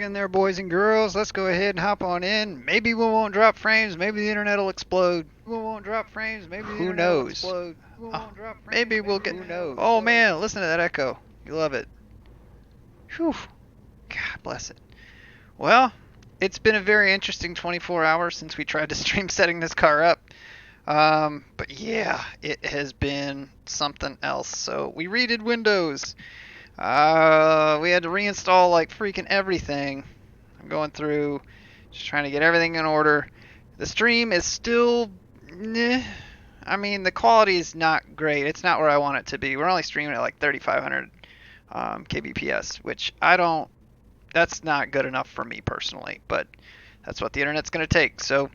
in there, boys and girls. Let's go ahead and hop on in. Maybe we won't drop frames. Maybe the internet will explode. We won't drop frames. Maybe the Who internet will knows? explode. We won't drop frames. Maybe we'll get. Who knows? Oh man, listen to that echo. You love it. Whew. God bless it. Well, it's been a very interesting 24 hours since we tried to stream setting this car up. But yeah, it has been something else. So we redid Windows. We had to reinstall like freaking everything. I'm going through, just trying to get everything in order. The stream is still, I mean, the quality is not great. It's not where I want it to be. We're only streaming at like 3,500 kbps, which that's not good enough for me personally, but that's what the internet's going to take. So,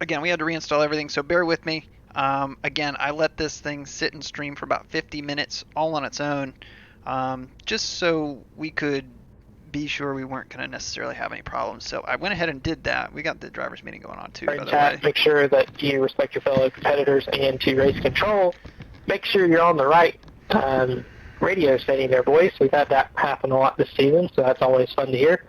again, we had to reinstall everything, so bear with me. Again, I let this thing sit and stream for about 50 minutes all on its own, just so we could be sure we weren't going to necessarily have any problems. So I went ahead and did that. We got the driver's meeting going on too, by the way. Make sure that you respect your fellow competitors, and to race control, make sure you're on the right radio setting there, boys. We've had that happen a lot this season, so that's always fun to hear.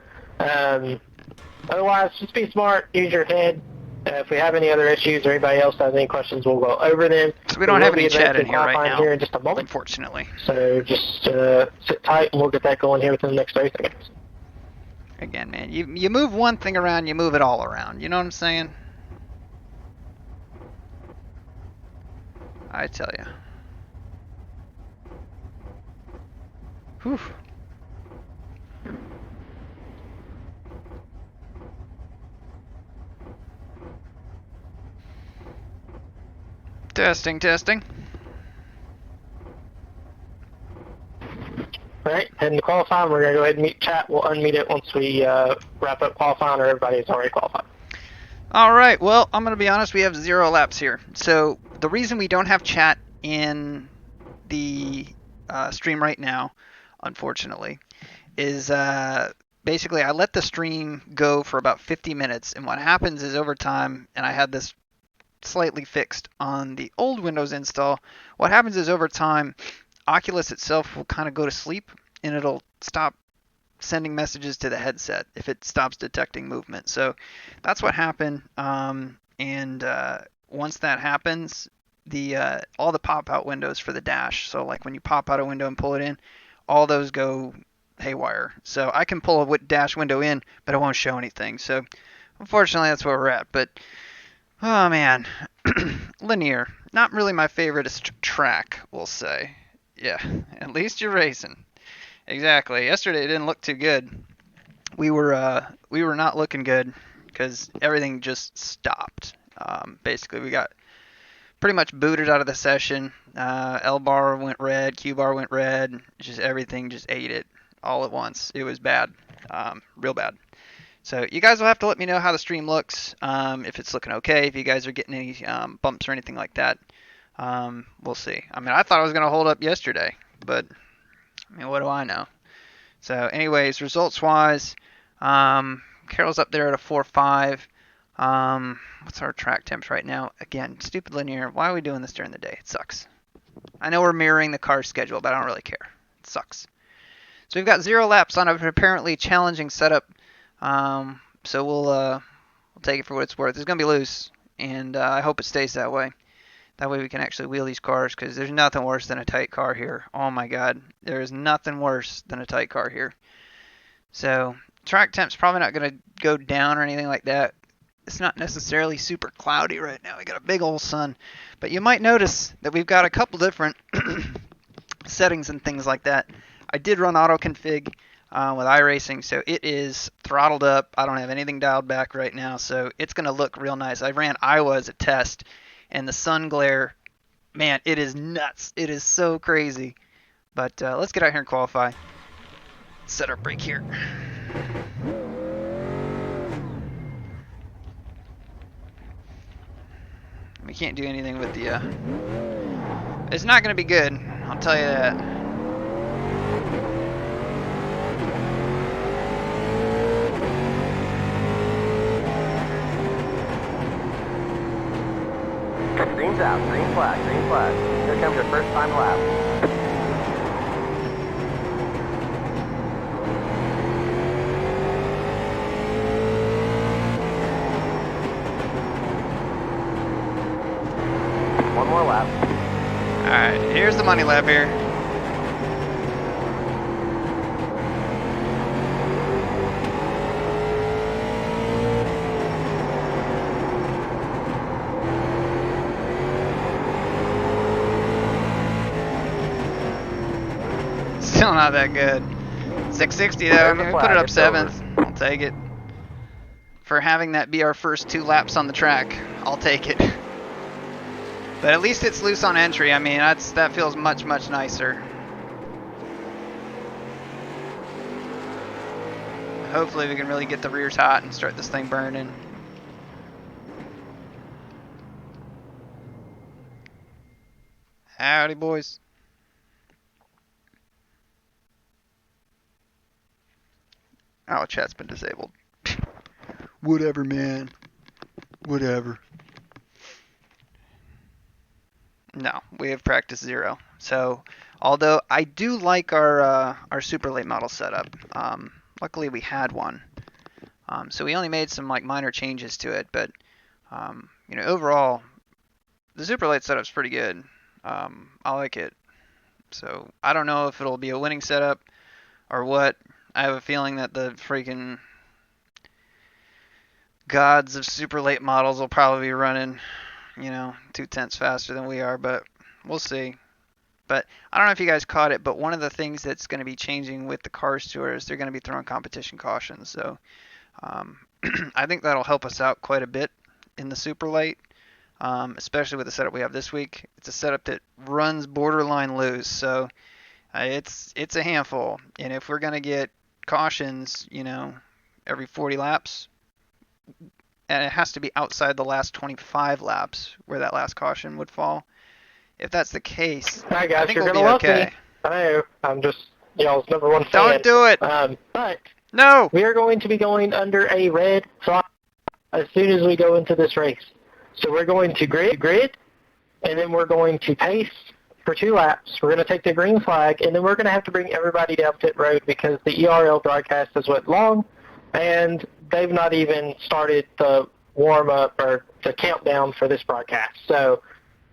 Otherwise, just be smart, use your head. If we have any other issues or anybody else has any questions, we'll go over them. So we don't have any chat in here right now, here in just a moment, unfortunately. So just sit tight, and we'll get that going here within the next 30 seconds. Again, man, you move one thing around, you move it all around. You know what I'm saying? I tell you. Whew. Testing, testing. All right, heading to qualifying. We're going to go ahead and mute chat. We'll unmute it once we wrap up qualifying, or everybody's already qualified. All right, well, I'm going to be honest. We have 0 laps here. So the reason we don't have chat in the stream right now, unfortunately, is basically I let the stream go for about 50 minutes. And what happens is over time, and I had this slightly fixed on the old Windows install, what happens is over time, Oculus itself will kind of go to sleep, and it'll stop sending messages to the headset if it stops detecting movement. So that's what happened. Once that happens, all the pop-out windows for the dash, so like when you pop out a window and pull it in, all those go haywire. So I can pull a dash window in, but it won't show anything. So unfortunately, that's where we're at. But oh man, Lanier, not really my favorite track, we'll say. Yeah, at least you're racing. Exactly. Yesterday it didn't look too good. We were not looking good because everything just stopped. Basically, we got pretty much booted out of the session. L bar went red, Q bar went red. Just everything just ate it all at once. It was bad, real bad. So you guys will have to let me know how the stream looks, if it's looking okay, if you guys are getting any bumps or anything like that. We'll see. I mean, I thought I was going to hold up yesterday, but I mean, what do I know? So anyways, results-wise, Carol's up there at a 4.5. What's our track temps right now? Again, stupid Linear. Why are we doing this during the day? It sucks. I know we're mirroring the car schedule, but I don't really care. It sucks. So we've got 0 laps on an apparently challenging setup. So we'll take it for what it's worth. It's going to be loose, and I hope it stays that way. That way we can actually wheel these cars, because there's nothing worse than a tight car here. Oh my god, there is nothing worse than a tight car here. So track temp's probably not going to go down or anything like that. It's not necessarily super cloudy right now. We got a big old sun. But you might notice that we've got a couple different settings and things like that. I did run auto config with iRacing, so it is throttled up. I don't have anything dialed back right now, so it's going to look real nice. I ran Iowa as a test, and the sun glare, man, it is nuts. It is so crazy. But let's get out here and qualify. Set our brake here. We can't do anything with the... It's not going to be good, I'll tell you that. Green's out, green flag, green flag. Here comes your first time lap. Alright, here's the money lap here. Still not that good. 660 though, I mean, we put it up 7th. I'll take it. For having that be our first 2 laps on the track, I'll take it. But at least it's loose on entry. I mean, that feels much, much nicer. Hopefully we can really get the rears hot and start this thing burning. Howdy, boys. Oh, chat's been disabled. Whatever, man. Whatever. No, we have practice 0. So, although I do like our super late model setup, luckily we had one. So we only made some like minor changes to it, but you know, overall, the super late setup's pretty good. I like it. So I don't know if it'll be a winning setup or what. I have a feeling that the freaking gods of super late models will probably be running, you know, 2/10 faster than we are, but we'll see. But I don't know if you guys caught it, but one of the things that's going to be changing with the Cars Tour is they're going to be throwing competition cautions. So I think that'll help us out quite a bit in the super late, especially with the setup we have this week. It's a setup that runs borderline loose, so it's a handful. And if we're going to get cautions, you know, every 40 laps, and it has to be outside the last 25 laps where that last caution would fall. If that's the case, Hi guys, I think you're we'll gonna be love okay. me. I know. I'm just y'all's #1 fan. Don't do it. But No. we are going to be going under a red flag as soon as we go into this race. So we're going to grid, and then we're going to pace for 2 laps. We're going to take the green flag, and then we're going to have to bring everybody down pit road because the ERL broadcast has went long, and they've not even started the warm-up or the countdown for this broadcast. So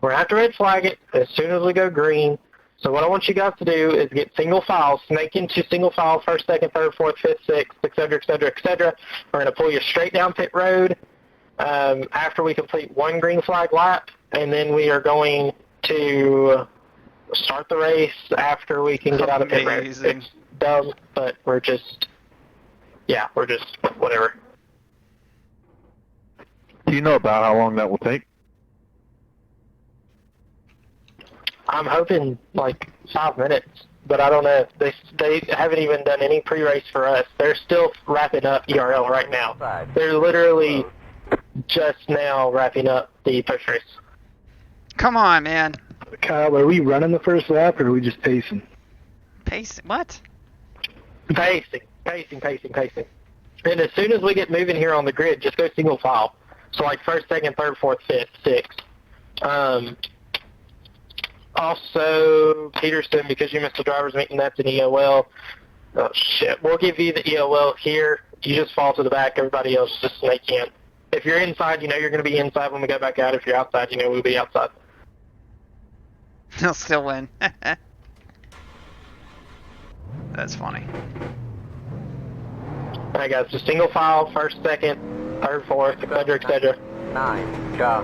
we're going to have to red flag it as soon as we go green. So what I want you guys to do is get single file, snake into single file, first, second, third, fourth, fifth, sixth, et cetera, et cetera, et cetera. We're going to pull you straight down pit road after we complete 1 green flag lap, and then we are going to start the race after we can get out of pit road. Amazing. It's dumb, but we're just whatever. Do you know about how long that will take? I'm hoping like 5 minutes, but I don't know. They haven't even done any pre-race for us. They're still wrapping up ERL right now. They're literally just now wrapping up the post-race. Come on, man. Kyle, are we running the first lap or are we just pacing? Pace. What? Pacing. And as soon as we get moving here on the grid, just go single file. So like first, second, third, fourth, fifth, sixth. Also, Peterson, because you missed the driver's meeting, that's an EOL. Oh, shit. We'll give you the EOL here. You just fall to the back. Everybody else just snake in. If you're inside, you know you're going to be inside when we go back out. If you're outside, you know we'll be outside. He'll still win. That's funny. All right, guys. Just single file, first, second, third, fourth, et cetera, et cetera. 9, go.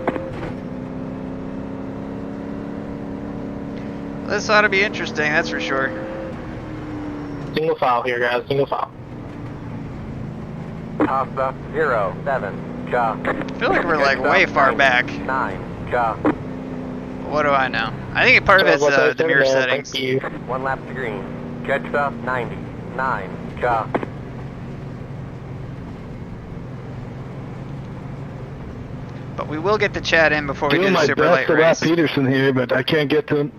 This ought to be interesting, that's for sure. Single file here, guys. Single file. Costa 0, 7, go. I feel like we're like way far back. 9, go. What do I know? I think part of it's the mirror settings. Thank you. 1 lap to green. Judge stuff 90, 9, go. But we will get the chat in before we do Doing the my super best late to lap race. Peterson here, but I can't get to him.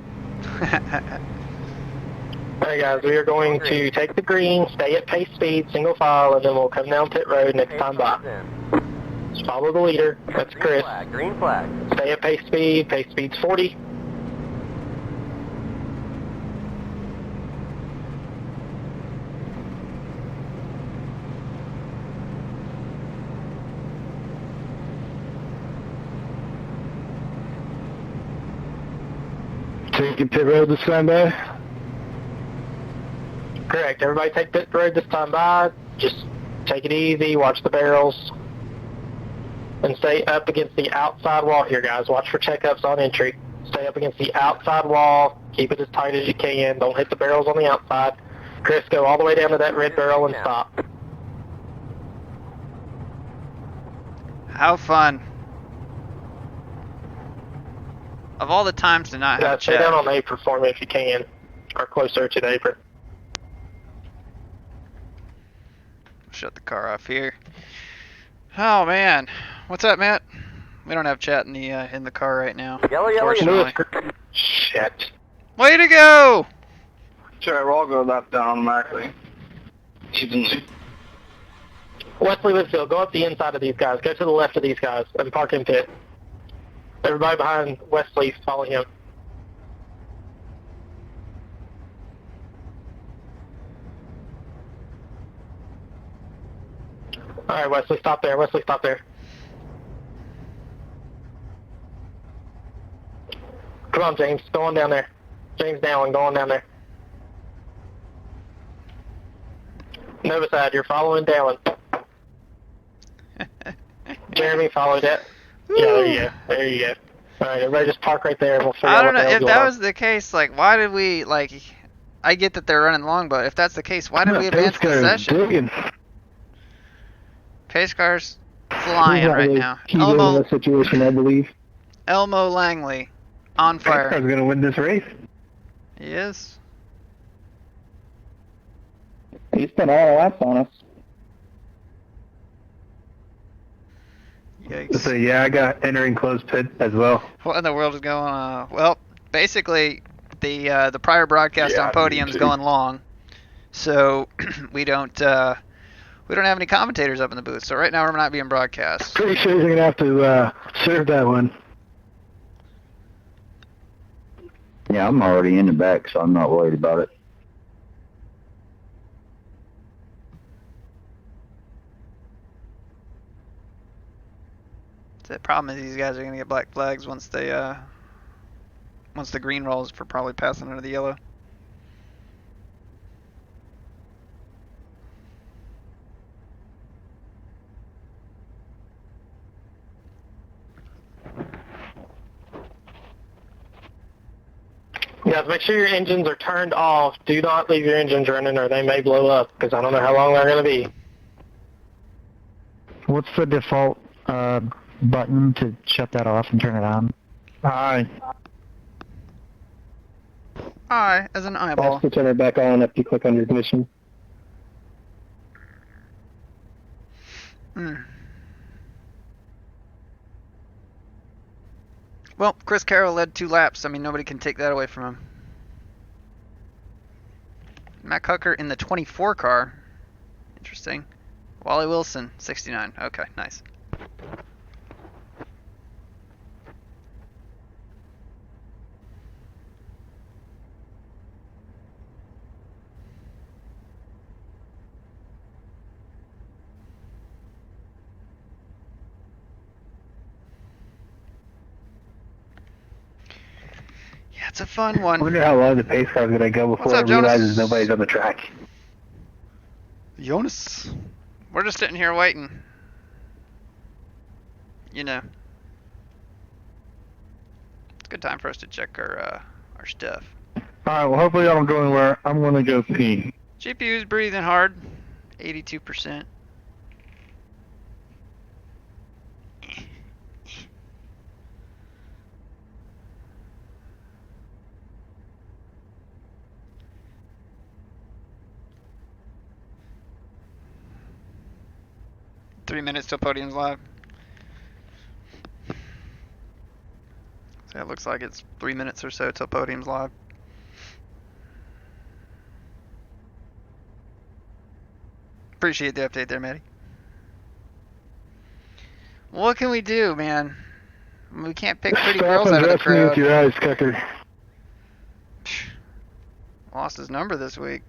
Alright guys, we are going to take the green, stay at pace speed, single file, and then we'll come down pit road next time by. Just follow the leader. That's Chris. Green flag. Stay at pace speed's 40. Taking pit road this time by? Correct. Everybody take pit road this time by. Just take it easy. Watch the barrels. And stay up against the outside wall here, guys. Watch for checkups on entry. Stay up against the outside wall. Keep it as tight as you can. Don't hit the barrels on the outside. Chris, go all the way down to that red barrel and stop. How fun. Of all the times to not have a Stay chat. down on the apron for me if you can. Or closer to the apron. Shut the car off here. Oh man, what's up, Matt? We don't have chat in the car right now. Yellow, yellow, Unfortunately. Shit. Way to go! Sure, we'll all go lap down automatically. Evenly. Wesley Whitfield, go up the inside of these guys. Go to the left of these guys and park in pit. Everybody behind Wesley, follow him. All right, Wesley, stop there. Wesley, stop there. Come on, James. Go on down there. James Dowling, go on down there. Novaside, you're following Dowling. Jeremy, follow that. Yeah, there you go. There you go. All right, everybody just park right there and we'll figure I out don't what know the hell's if going that on. was the case. Like, why did we like? I get that they're running long, but if that's the case, why did we advance the session? Pace car's flying right now. He's over Elmo, that situation, I believe. Elmo Langley, on fire. Car's gonna win this race. He is. He spent all the laps on us. Yikes. So yeah, I got entering closed pit as well. What in the world is going on? Well, basically, the prior broadcast on Podium's going long, so we don't have any commentators up in the booth. So right now we're not being broadcast. Pretty sure you're gonna have to serve that one. Yeah, I'm already in the back, so I'm not worried about it. The problem is these guys are gonna get black flags once the green rolls for probably passing under the yellow. Guys, make sure your engines are turned off. Do not leave your engines running or they may blow up because I don't know how long they're going to be. What's the default button to shut that off and turn it on? Aye. Eye as an eyeball. Also turn it back on after you click on your ignition. Well, Chris Carroll led 2 laps. I mean, nobody can take that away from him. Matt Cucker in the 24 car. Interesting. Wally Wilson, 69. Okay, nice. Yeah, it's a fun I one. wonder how low the pace car's gonna go before What's up, it realizes Jonas? nobody's on the track. Jonas. We're just sitting here waiting. You know. It's a good time for us to check our stuff. Alright, well hopefully I don't go anywhere. I'm gonna go pee. GPU's breathing hard. 82%. 3 minutes till Podium's live. So it looks like it's 3 minutes or so till Podium's live. Appreciate the update there, Matty. What can we do, man? We can't pick pretty Stop girls out of the undressing me with crowd. your eyes, Cucker. Lost his number this week.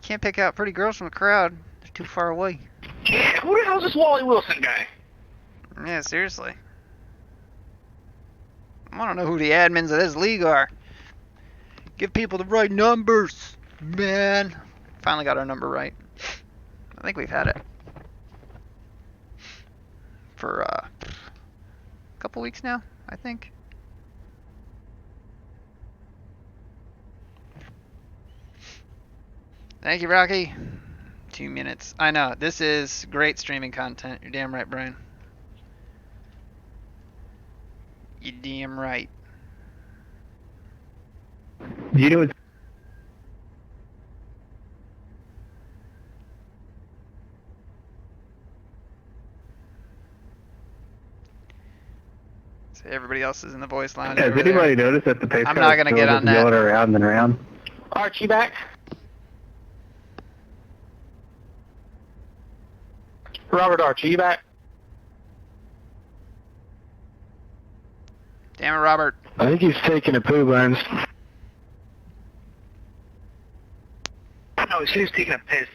Can't pick out pretty girls from the crowd. They're too far away. Yeah, who the hell's this Wally Wilson guy? Yeah, seriously. I want to know who the admins of this league are. Give people the right numbers, man. Finally got our number right. I think we've had it for a couple weeks now, I think. Thank you, Rocky. 2 minutes. I know. This is great streaming content. You're damn right, Brian. You damn right. You know what's So everybody else is in the voice lounge. Has over anybody there. noticed that the pace I'm car not is gonna still get just on that. going around and around? Archie back. Robert Archie, you back? Damn it, Robert. I think he's taking a poo, Burns. No, she's taking a piss.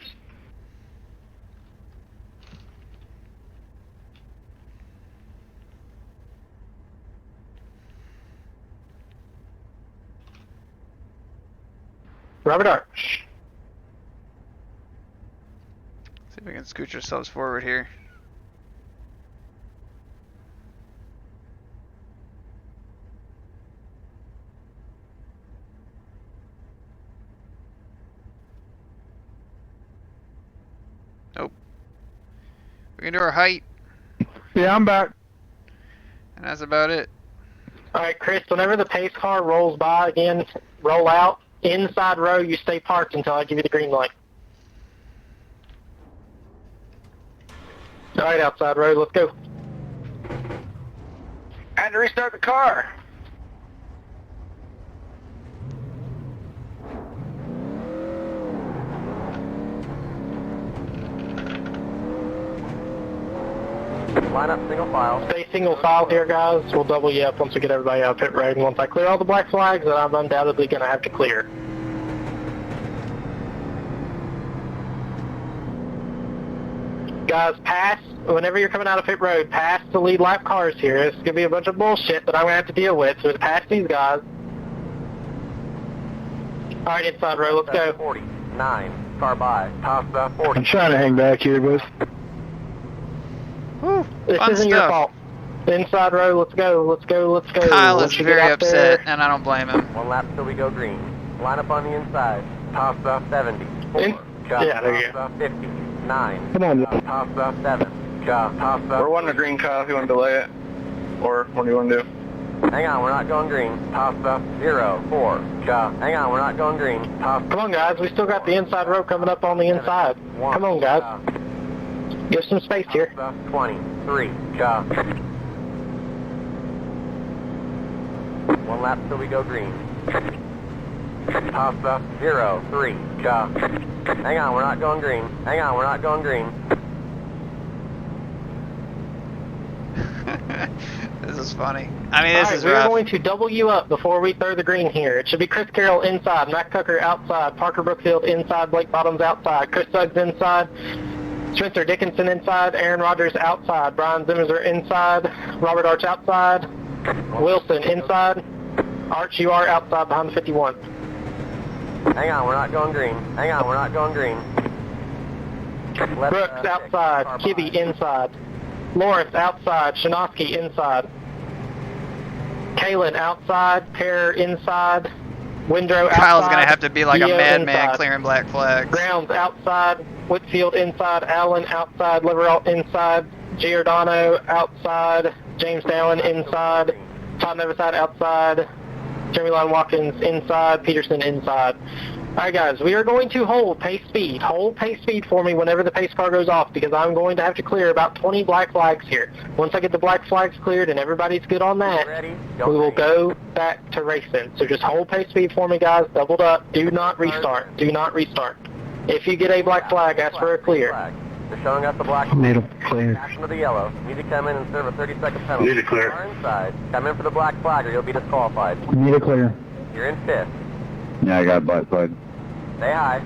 Robert Arch. See if we can scooch ourselves forward here. Nope. We can do our height, Yeah, I'm back. and that's about it. Alright, Chris, whenever the pace car rolls by again, roll out. Inside row, you stay parked until I give you the green light. Alright, outside row, let's go. I had to restart the car. Line up single file. Stay single file here, guys. We'll double you up once we get everybody out of pit road. And once I clear all the black flags that I'm undoubtedly going to have to clear. Guys, pass, whenever you're coming out of pit road, pass the lead lap cars here. It's going to be a bunch of bullshit that I'm going to have to deal with, so pass these guys. Alright, inside row, let's go. 49, car by, past the 40. I'm trying to hang back here, boys. Woo, This fun isn't your stuff. fault. Inside row, let's go, let's go, let's go. Kyle Once is you get very out upset, there- and I don't blame him. One lap till we go green. Line up on the inside. Past the 70. 4. Yeah, there you Past the 50. 9. Come on, Past the 7. Past the... We're wanting a green, Kyle, if you want to delay it. Or what do you want to do? Hang on, we're not going green. Past the 0. 4. Hang on, we're not going green. Past Come on, guys, we still got the inside row coming up on the inside. 1. Come on, guys. Give some space here. Past the 23. One lap till we go green. Past the 0. 3. Hang on, we're not going green. Hang on, we're not going green. This is funny. I mean, this Alright, is we're rough. going to double you up before we throw the green here. It should be Chris Carroll inside, Matt Tucker outside, Parker Brookfield inside, Blake Bottoms outside, Chris Suggs inside, Spencer Dickinson inside, Aaron Rodgers outside, Brian Zimmerser inside, Robert Arch outside, Wilson inside, Arch, you are outside behind the 51. Hang on, we're not going green. Hang on, we're not going green. Left, Brooks 6, outside, car by. Kibbe inside, Lawrence outside, Shinosky inside, Kalen outside, Pear inside, Windrow outside. Kyle's gonna have to be like a Gio madman inside. clearing black flags. Grounds outside, Whitfield inside, Allen outside, Liverall inside, Giordano outside, James Dallin inside, Todd Neverside outside, Jeremy Lyon Watkins inside, Peterson inside. Alright guys, we are going to hold pace speed. Hold pace speed for me whenever the pace car goes off because I'm going to have to clear about 20 black flags here. Once I get the black flags cleared and everybody's good on that, Ready? we will go back to racing. So just hold pace speed for me guys, doubled up, do not restart, do not restart. If you get a black flag, ask for a clear. Flag. They're showing us the black Need a clear. action of the yellow. Need to come in and serve a 30-second penalty. Need a clear. Car inside. Come in for the black flag or you'll be disqualified. Need a clear. You're in 5th. Yeah, I got black flag. Stay high.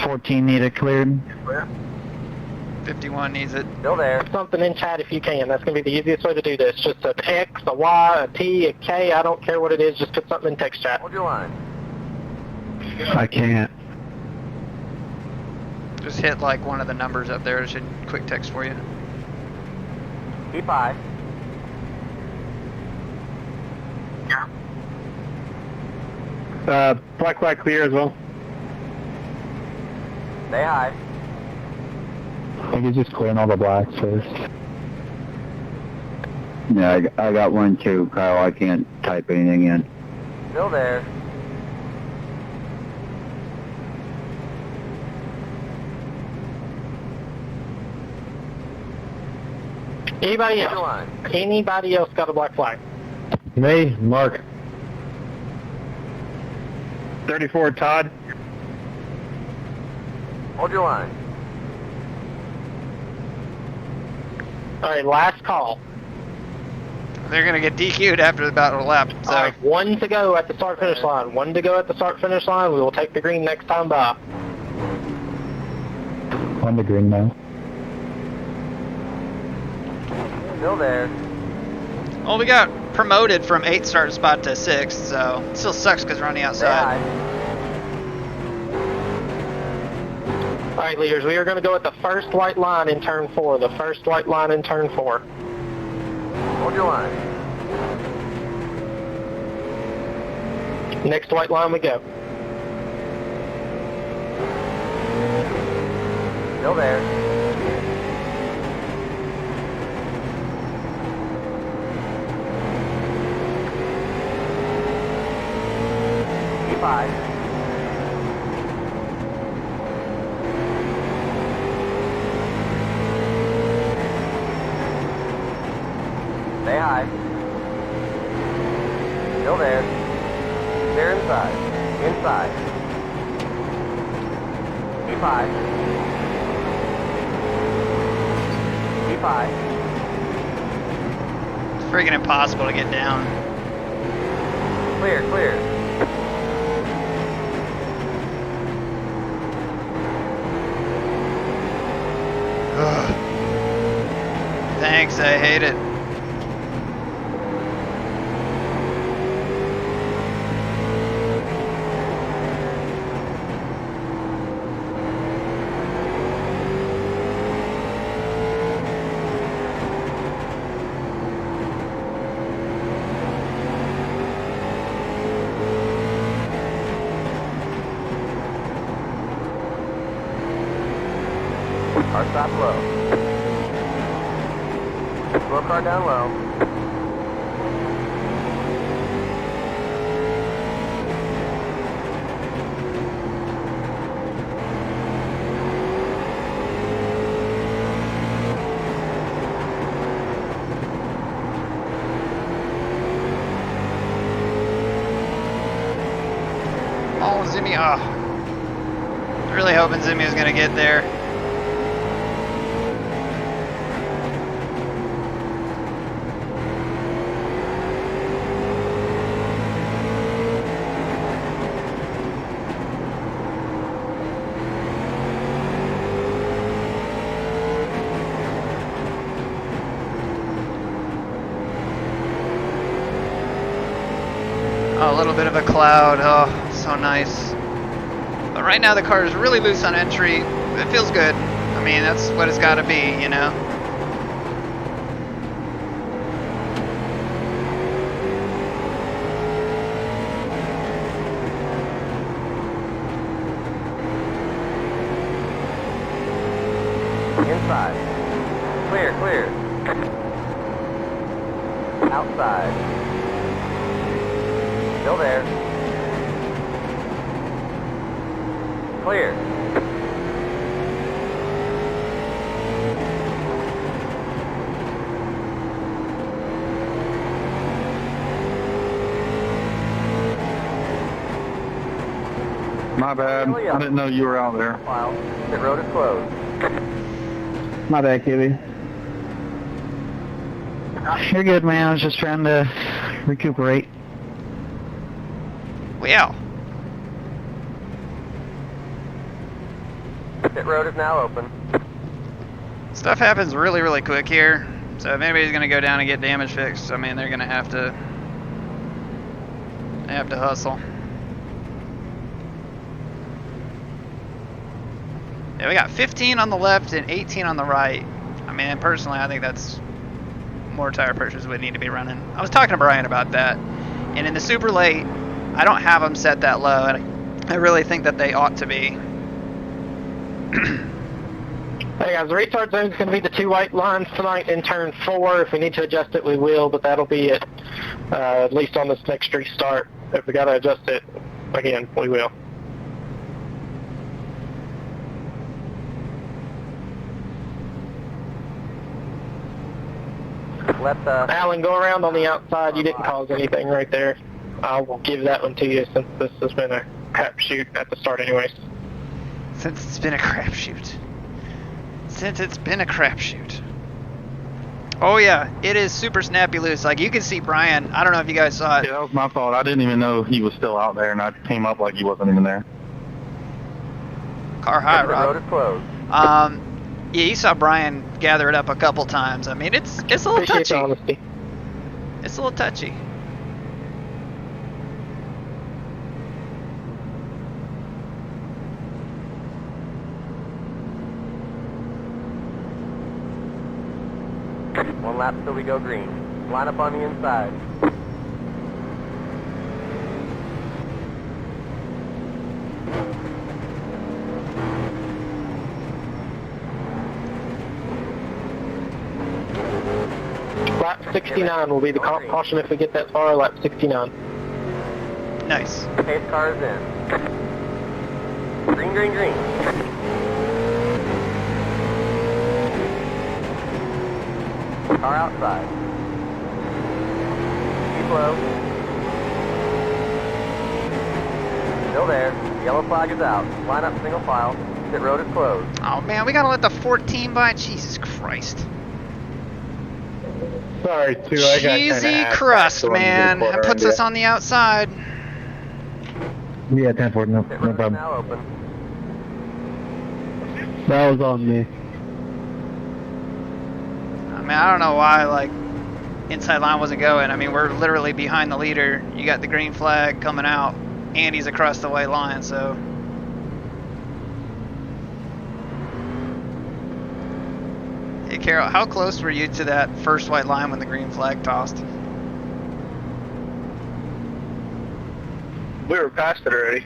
14 need it cleared. 51 needs it. Still there. Put something in chat if you can. That's going to be the easiest way to do this. Just an X, a Y, a T, a K. I don't care what it is. Just put something in text chat. Hold your line. I can't. Just hit like one of the numbers up there. It should quick text for you. Keep high. Black flag clear as well. Stay high. I think he's just clearing all the blacks first. Yeah, I got one too, Kyle. I can't type anything in. Still there. Anybody Hold your else? line. Anybody else got a black flag? Me, Mark. 34, Todd. Hold your line. All right, last call. They're gonna get DQ'd after about a lap. So All right, one to go at the start-finish line. One to go at the start-finish line. We will take the green next time by. On the green now. Still there. well, we got promoted from 8th start spot to 6th, so it still sucks because we're on the Stay outside. high. All right, leaders, we are going to go at the first white line in turn 4. The first white line in turn 4. Hold your line. Next white line we go. Still there. Keep high. Stay high. Still there. Clear inside. Inside. Keep high. Keep high. It's freaking impossible to get down. Clear, clear. Ugh. Thanks, I hate it. Car stop low. Slow car down low. Oh, Zimmy. Oh. Really hoping Zimmy was going to get there. Oh, a little bit of a cloud. Oh, so nice. But right now the car is really loose on entry. It feels good. I mean, that's what it's got to be, you know? Inside. Clear, clear. Outside. Still there. Clear. My bad. I didn't know you were out there. File. The road is closed. My bad, Kibby. You're good, man. I was just trying to recuperate. Well, Pit road is now open. Stuff happens really, really quick here. So if anybody's gonna go down and get damage fixed, I mean, they're gonna have to hustle. Yeah, we got 15 on the left and 18 on the right. I mean, personally, I think that's more tire pressures would need to be running. I was talking to Brian about that, and in the super late, I don't have them set that low, and I really think that they ought to be. Hey guys, the retard zone is going to be the 2 white lines tonight in turn 4. If we need to adjust it, we will, but that'll be it, at least on this next restart. If we got to adjust it, again, we will. Alan, go around on the outside. You didn't cause anything right there. I'll give that one to you since this has been a crapshoot at the start anyways. Since it's been a crapshoot. Oh yeah, it is super snappy loose. Like you can see Brian. I don't know if you guys saw it. Yeah, that was my fault. I didn't even know he was still out there, and I came up like he wasn't even there. Car high, The road is Rob. closed. Yeah, you saw Brian gather it up a couple times. I mean, it's a little Appreciate touchy. the honesty. It's a little touchy. One lap till we go green. Line up on the inside. Lap 69 will be the caution if we get that far, lap 69. Nice. Pace car is in. Green, green, green. Car outside. Keep low. Still there. Yellow flag is out. Line up single file. Pit road is closed. Oh man, we gotta let the 14 by. Jesus Christ. Sorry, too. I got Cheesy crust, man. That puts us on the outside. Yeah, 10-4, no Pit road is problem. now open. That was on me. I mean, I don't know why, like, inside line wasn't going. I mean, we're literally behind the leader. You got the green flag coming out, and he's across the white line, so. Hey, Carol, how close were you to that first white line when the green flag tossed? We were past it already.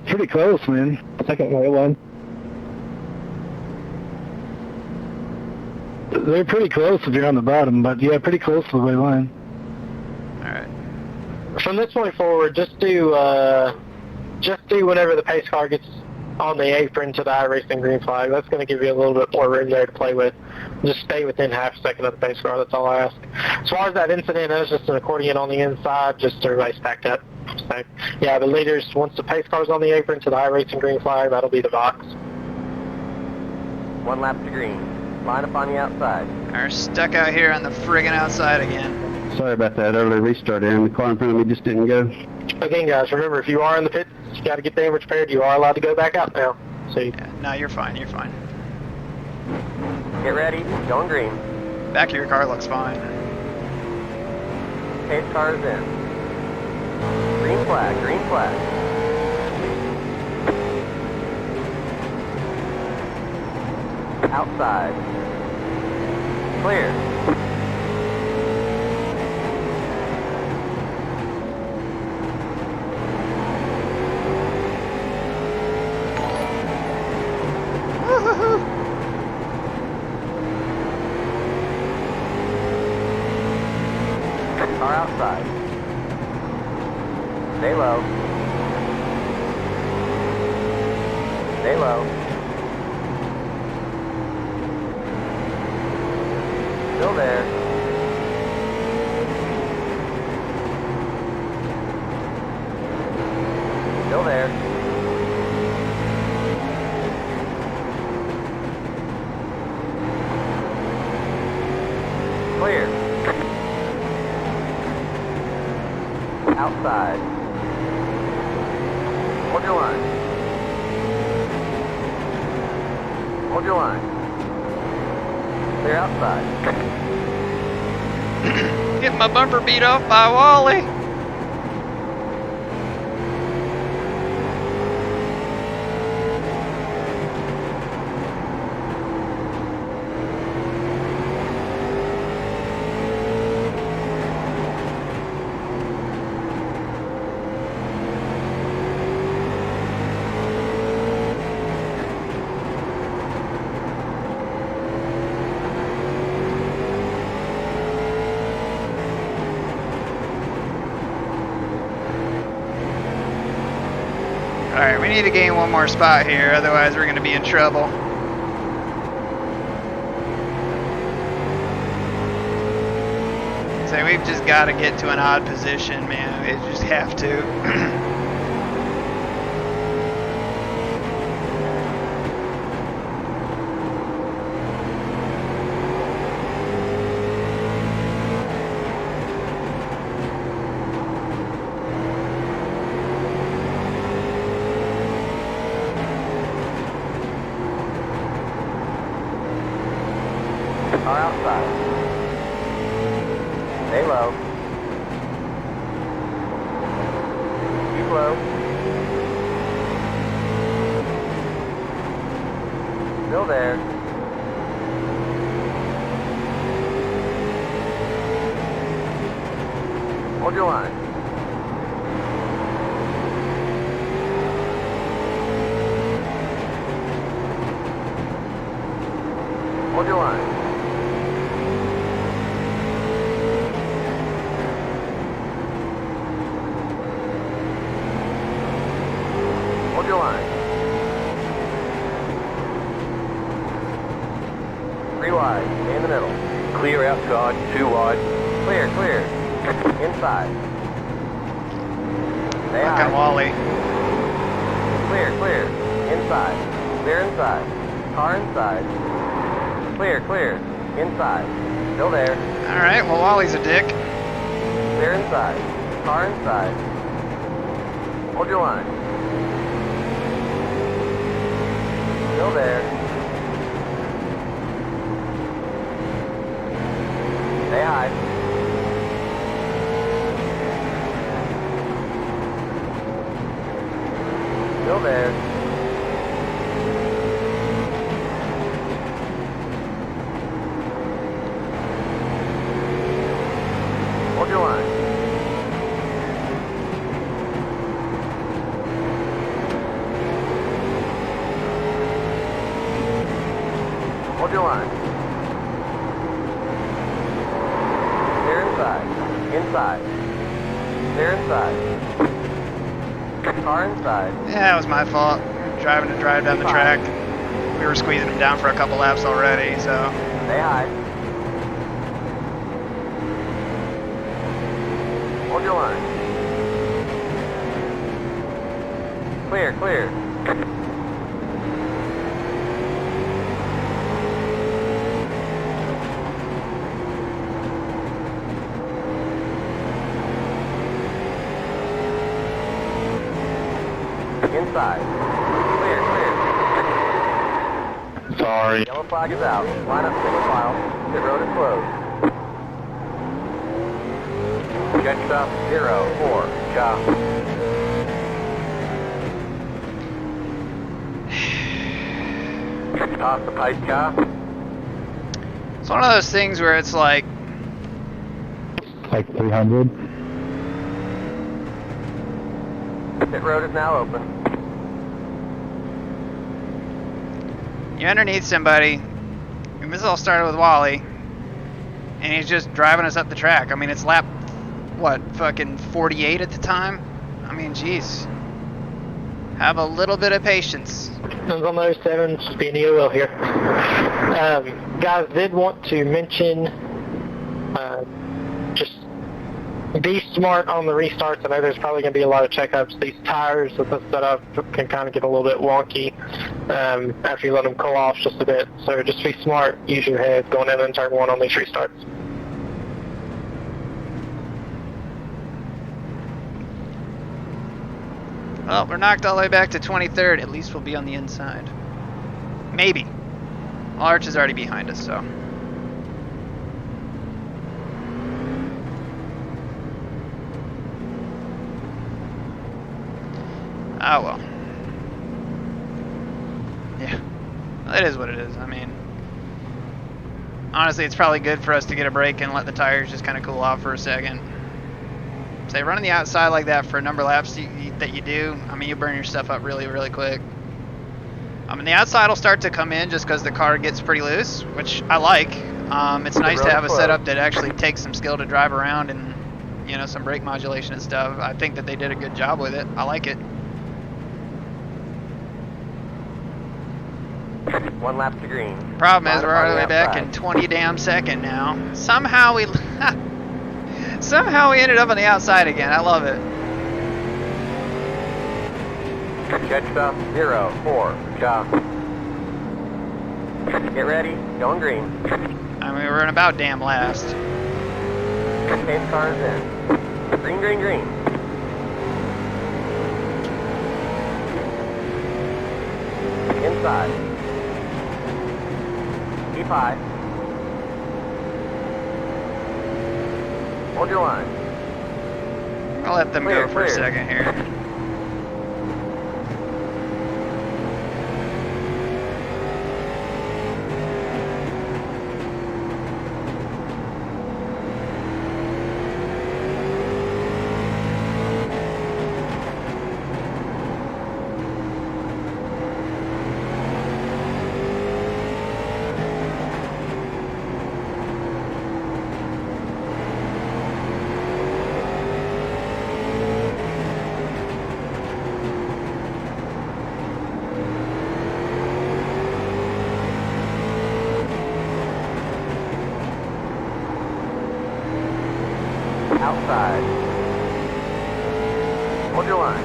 Pretty close, man. Second white line. They're pretty close if you're on the bottom, but yeah, pretty close to the white line. Alright. From this point forward, just do whenever the pace car gets on the apron to the iRacing green flag. That's going to give you a little bit more room there to play with. Just stay within half a second of the pace car. That's all I ask. As far as that incident, that was just an accordion on the inside, just everybody stacked up. So, yeah, the leaders, once the pace car's on the apron to the iRacing green flag, that'll be the box. One lap to green. Line up on the outside. We're stuck out here on the friggin' outside again. Sorry about that early restart, Aaron. The car in front of me just didn't go. Again, guys, remember, if you are in the pits, you got to get damage repaired. You are allowed to go back out now. So, Yeah, no, you're fine, you're fine. Get ready. Going green. Back of your car looks fine. Pace car is in. Green flag. Green flag. Outside. Clear. Car outside. Stay low. Stay low. Still there. Still there. Clear. Outside. Hold your line. Hold your line. Clear outside. Getting my bumper beat off by Wally. Alright, we need to gain one more spot here, otherwise we're going to be in trouble. So we've just got to get to an odd position, man. We just have to. Car outside. Stay low. Keep low. Still there. Hold your line. Hold your line. Hold your line. 3 wide, stay in the middle. Clear outside, 2 wide. Clear, clear. Inside. Stay Fucking high. Wally. Clear, clear. Inside. Clear inside. Car inside. Clear, clear. Inside. Still there. Alright, well Wally's a dick. Clear inside. Car inside. Hold your line. Still there. Stay high. Still there. Hold your line. Hold your line. Clear inside. Inside. Clear inside. Car inside. Yeah, that was my fault. Driving to drive down the track. We were squeezing him down for a couple laps already, so. Stay high. Hold your line. Clear, clear. Inside. Clear, clear. Sorry. Yellow flag is out. Line up single file. Pit road is closed. Jet stop 04. Job. Toss the pipe car. It's one of those things where it's like, Like 300. Pit road is now open. you're underneath somebody, and this all started with Wally, and he's just driving us up the track. I mean, it's lap, what, fucking 48 at the time? I mean, jeez. Have a little bit of patience. On those 7, spinning a wheel here. Guys, did want to mention, just be smart on the restarts. I know there's probably going to be a lot of checkups. These tires with this setup can kind of get a little bit wonky after you let them cool off just a bit. So just be smart. Use your head going in turn 1 on these restarts. Well, we're knocked all the way back to 23rd. At least we'll be on the inside. Maybe. Arch is already behind us, so. Oh well. Yeah. It is what it is. I mean, honestly, it's probably good for us to get a break and let the tires just kind of cool off for a second. Say, running the outside like that for a number of laps that you do, I mean, you burn your stuff up really, really quick. I mean, the outside will start to come in just because the car gets pretty loose, which I like. It's nice to have a setup that actually takes some skill to drive around and, you know, some brake modulation and stuff. I think that they did a good job with it. I like it. 1 lap to green. Problem is, we're all the way back in 20 damn second now. Somehow we ended up on the outside again. I love it. Catch stop 0, 4, stop. Get ready, going green. I mean, we're in about damn last. 10 cars in. Green, green, green. Inside. Keep high. Hold your line. I'll let them Clear, go for a clear. second here. Outside. Hold your line.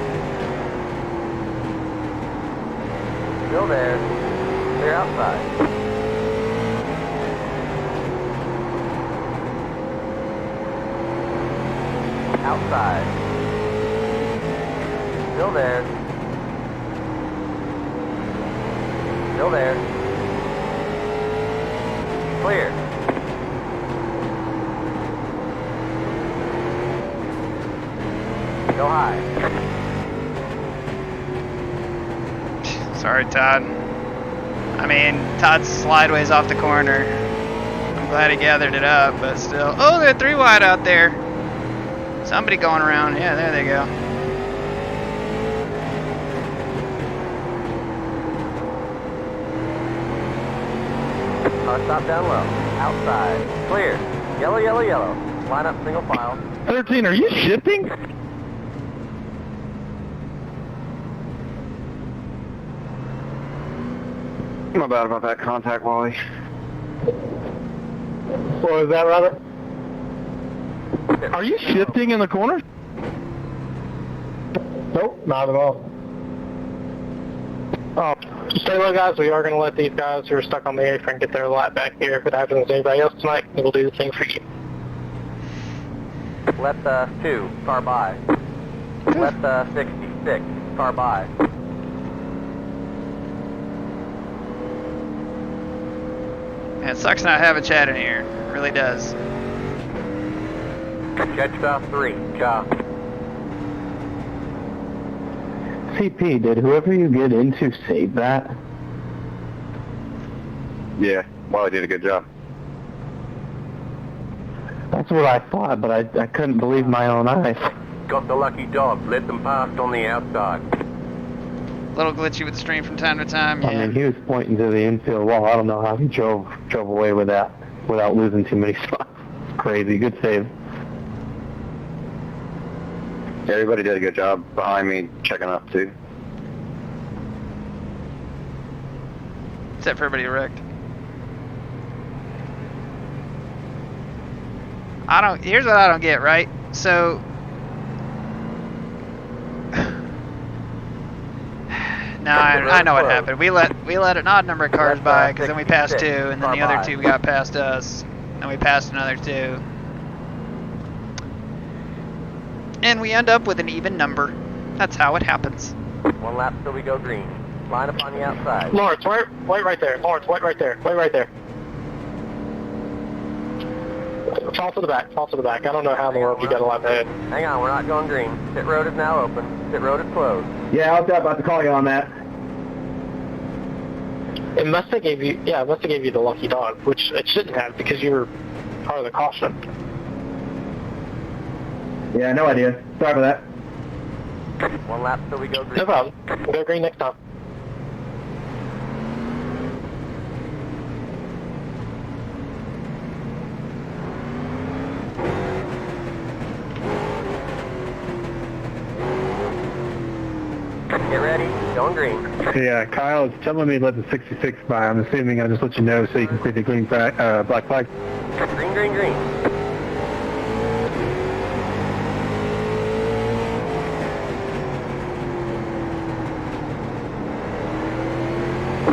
Still there. Clear outside. Outside. Still there. Still there. Clear. Go high. Sorry, Todd. I mean, Todd's slideways off the corner. I'm glad he gathered it up, but still. Oh, they're 3 wide out there. Somebody going around. Yeah, there they go. Car stop down low. Outside. Clear. Yellow, yellow, yellow. Line up single file. 13, are you shifting? My bad about that contact, Wally. What was that, Robert? Are you shifting in the corner? Nope, not at all. Oh, stay low, guys. We are going to let these guys who are stuck on the apron get their lap back here. If it happens to anybody else tonight, we'll do the same for you. Left 2, car by. Left 66, car by. Yeah, it sucks not having Chad in here. It really does. Catch stop 3, chop. CP, did whoever you get into save that? Yeah, Wally did a good job. That's what I thought, but I couldn't believe my own eyes. Got the lucky dog, let them past on the outside. A little glitchy with the stream from time to time. I Yeah. mean, he was pointing to the infield wall. I don't know how he drove away with that without losing too many spots. Crazy. Good save. Everybody did a good job behind me checking up too. Except for everybody wrecked. Here's what I don't get, right? So no, I know what happened. We let an odd number of cars by because then we passed 2, and then the other 2 got past us, and we passed another 2, and we end up with an even number. That's how it happens. 1 lap till we go green. Line up on the outside. Lawrence, wait right there. Lawrence, wait right there. Wait right there. Fall to the back. Fall to the back. I don't know how in the world you got a lap ahead. Hang on, we're not going green. Pit road is now open. Pit road is closed. Yeah, I was about to call you on that. It must have gave you, yeah, it must have gave you the lucky dog, which it shouldn't have because you were part of the caution. Yeah, no idea. Sorry for that. One lap till we go green. No problem. We'll go green next time. Get ready, going green. Yeah, Kyle is telling me to let the 66 by. I'm assuming I'll just let you know so you can see the green black flag. Green, green, green.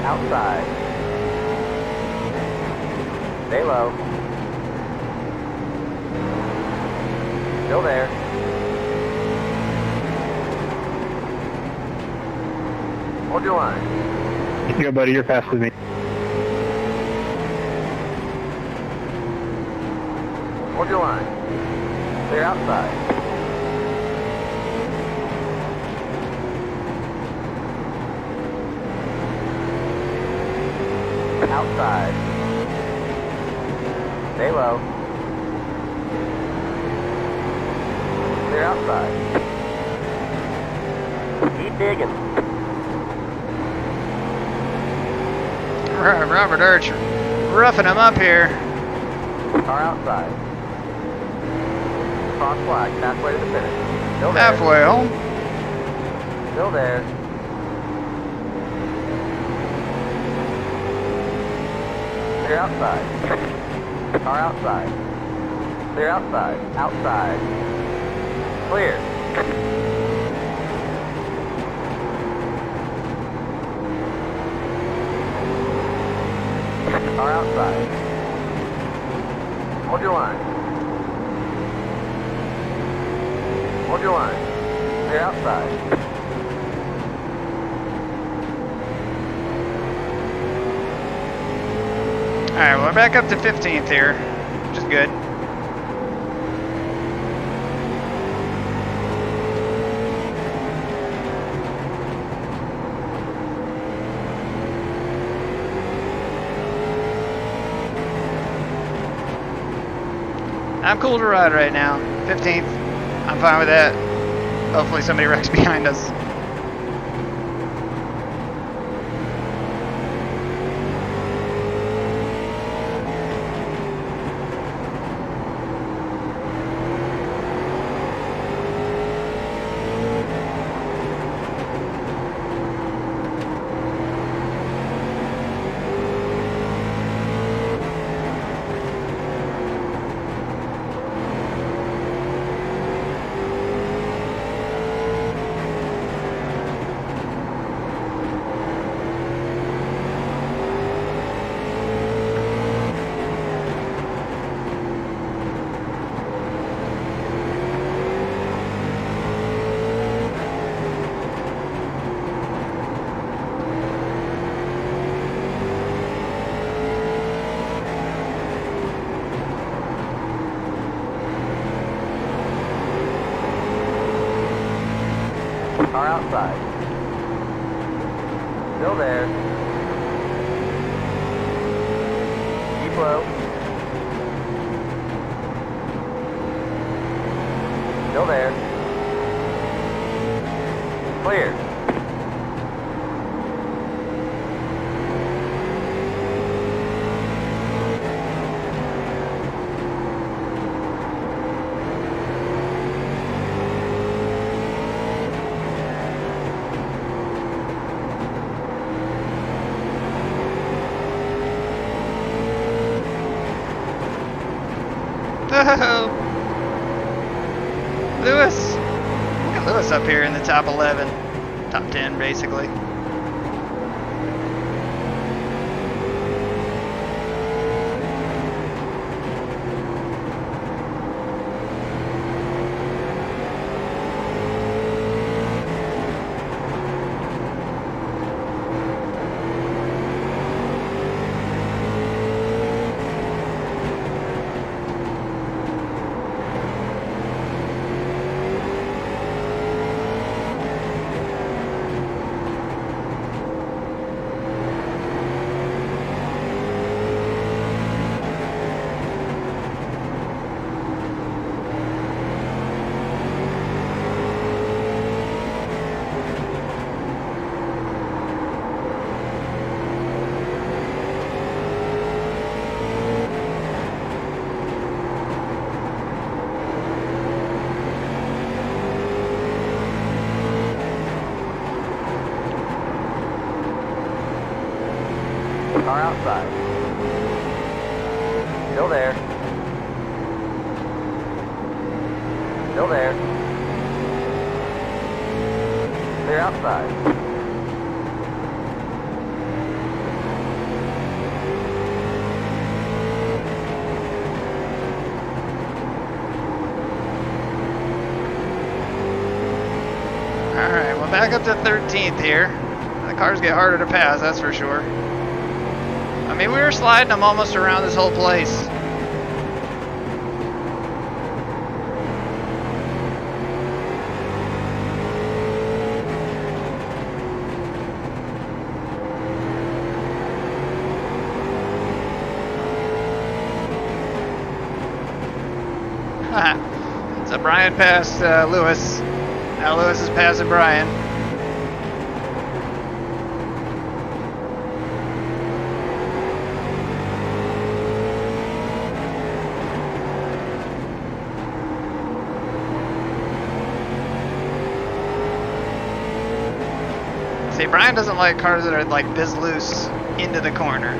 Outside. Stay low. Still there. Hold your line. You go, buddy. You're faster than me. Hold your line. Clear outside. Outside. Stay low. Clear outside. Keep digging. Alright, Robert Archer. Roughing him up here. Car outside. Cross flag, halfway to the finish. Still there. Halfway home. Still there. Clear outside. Car outside. Clear outside. Outside. Clear. Car outside. Hold your line. Hold your line. Clear outside. Alright, well, we're back up to 15th here, which is good. I'm cool to ride right now. 15th. I'm fine with that. Hopefully somebody wrecks behind us. Car outside. Still there. Keep low. Still there. Clear. Oh, Lewis! Look at Lewis up here in the top 11. Top 10, basically. outside. Still there. Still there. Clear outside. Alright, well back up to 13th here. The cars get harder to pass, that's for sure. I mean, we were sliding them almost around this whole place. So Brian passed Lewis. Now Lewis is passing Brian. See, Brian doesn't like cars that are like this loose into the corner.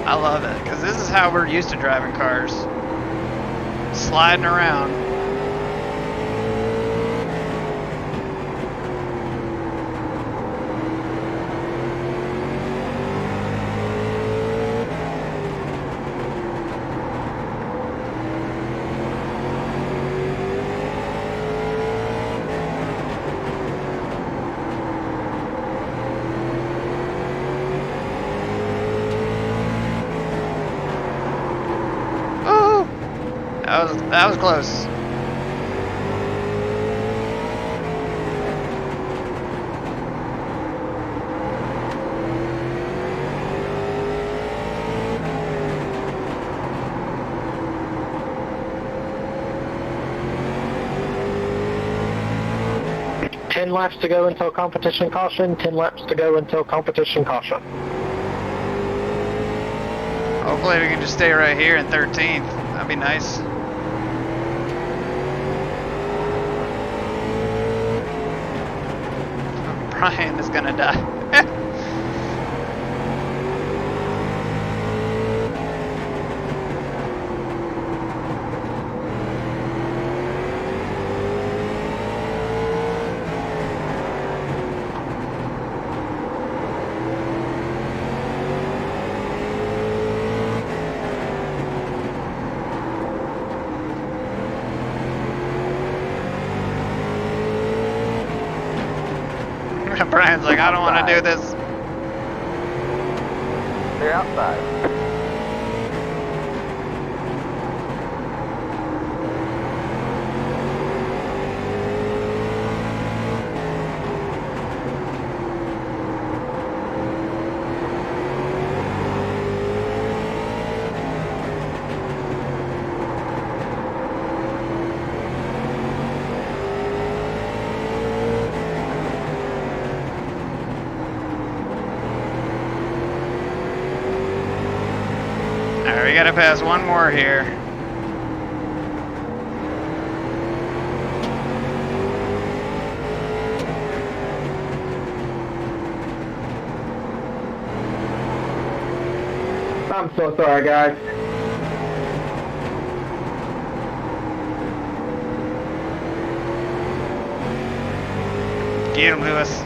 I love it, because this is how we're used to driving cars. Sliding around. That was close. Ten laps to go until competition caution. 10 laps to go until competition caution. Hopefully we can just stay right here in 13th. That'd be nice. Brian is gonna die. Brian's like, I don't want to do this. They're outside. Alright, we gotta pass one more here. I'm so sorry, guys. Get him, Lewis.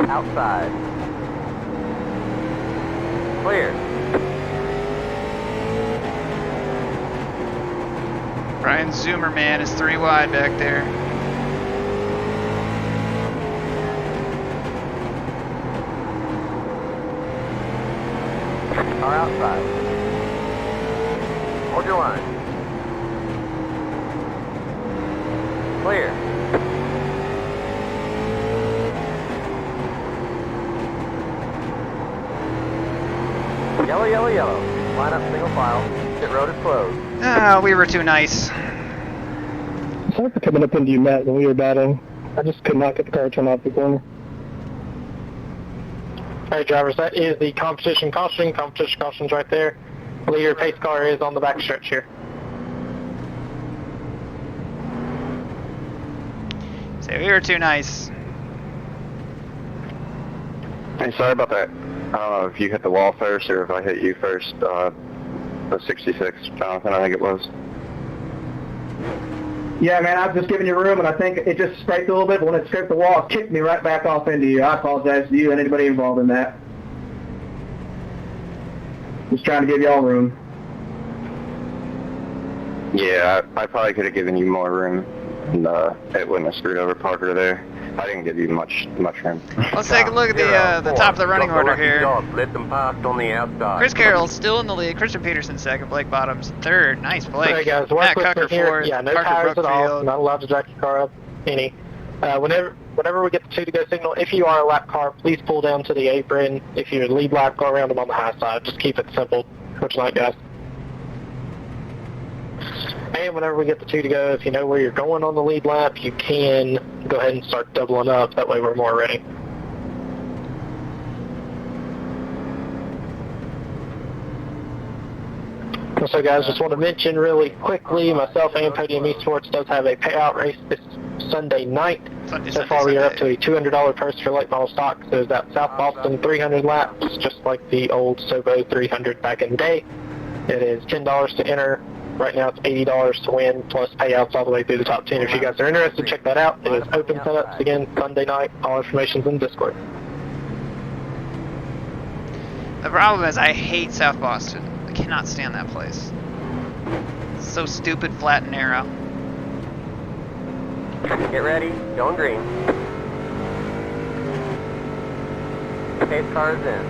Outside. Clear. Brian Zoomerman is 3 wide back there. Car outside. Hold your line. Clear. Yellow, yellow, yellow. Line up single file. Pit road is closed. Ah, we were too nice. Sorry for coming up into you, Matt, when we were batting. I just could not get the car to turn off the corner. Alright, drivers, that is the competition caution. Competition caution's right there. Your pace car is on the back stretch here. So we were too nice. Hey, sorry about that. I don't know if you hit the wall first or if I hit you first. The 66, Jonathan, I think it was. Yeah, man, I was just giving you room, and I think it just scraped a little bit, but when it scraped the wall, it kicked me right back off into you. I apologize to you and anybody involved in that. Just trying to give you all room. Yeah, I probably could have given you more room, and it wouldn't have screwed over Parker there. I didn't give you much room. Let's take a look at the top of the running order here. Let them past on the outside. Chris Carroll's still in the lead. Christian Peterson second. Blake Bottoms third. Nice, Blake. Alright, guys, Matt one Cucker quick thing here. fourth. Yeah, no Parker tires at all. Brookfield. Not allowed to jack your car up any. Whenever we get the 2 to go signal, if you are a lap car, please pull down to the apron. If you're a lead lap, go around them on the high side. Just keep it simple. Good night, guys. And whenever we get the 2 to go, if you know where you're going on the lead lap, you can go ahead and start doubling up. That way we're more ready. Also, guys, just want to mention really quickly, myself and Podium eSports does have a payout race this Sunday night. So far, we are up to a $200 purse for late model stock. So it's that South Boston 300 laps, just like the old Sobo 300 back in the day. It is $10 to enter. Right now, it's $80 to win, plus payouts all the way through the top 10. If you guys are interested, check that out. It is open setups again Sunday night. All information's in Discord. The problem is I hate South Boston. I cannot stand that place. It's so stupid, flat, and narrow. Get ready. Going green. Pace cars in.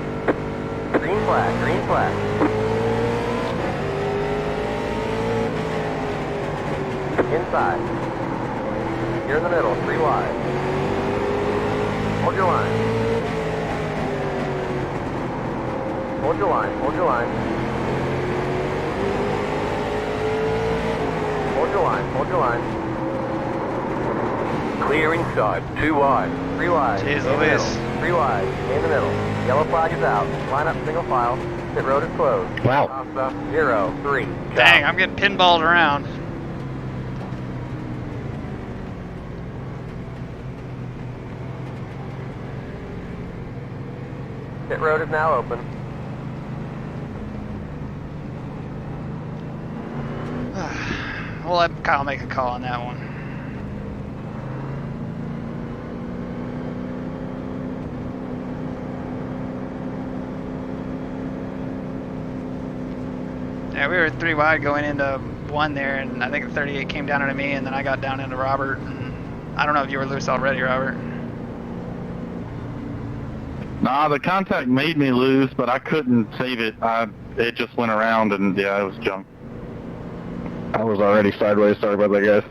Green flag. Green flag. Inside. You're in the middle, 3 wide. Hold your line. Hold your line, hold your line. Hold your line, hold your line. Clear inside, 2 wide. 3 wide. Jeez in the Louise. middle. 3 wide, in the middle. Yellow flag is out. Line up single file. Pit road is closed. Wow. Alpha, 0, 3. Dang, I'm getting pinballed around. Pit road is now open. We'll let Kyle make a call on that one. Yeah, we were 3 wide going into 1 there, and I think the 38 came down into me, and then I got down into Robert. And I don't know if you were loose already, Robert. Nah, the contact made me lose, but I couldn't save it. It just went around, and yeah, it was junk. I was already sideways. Sorry about that, guys.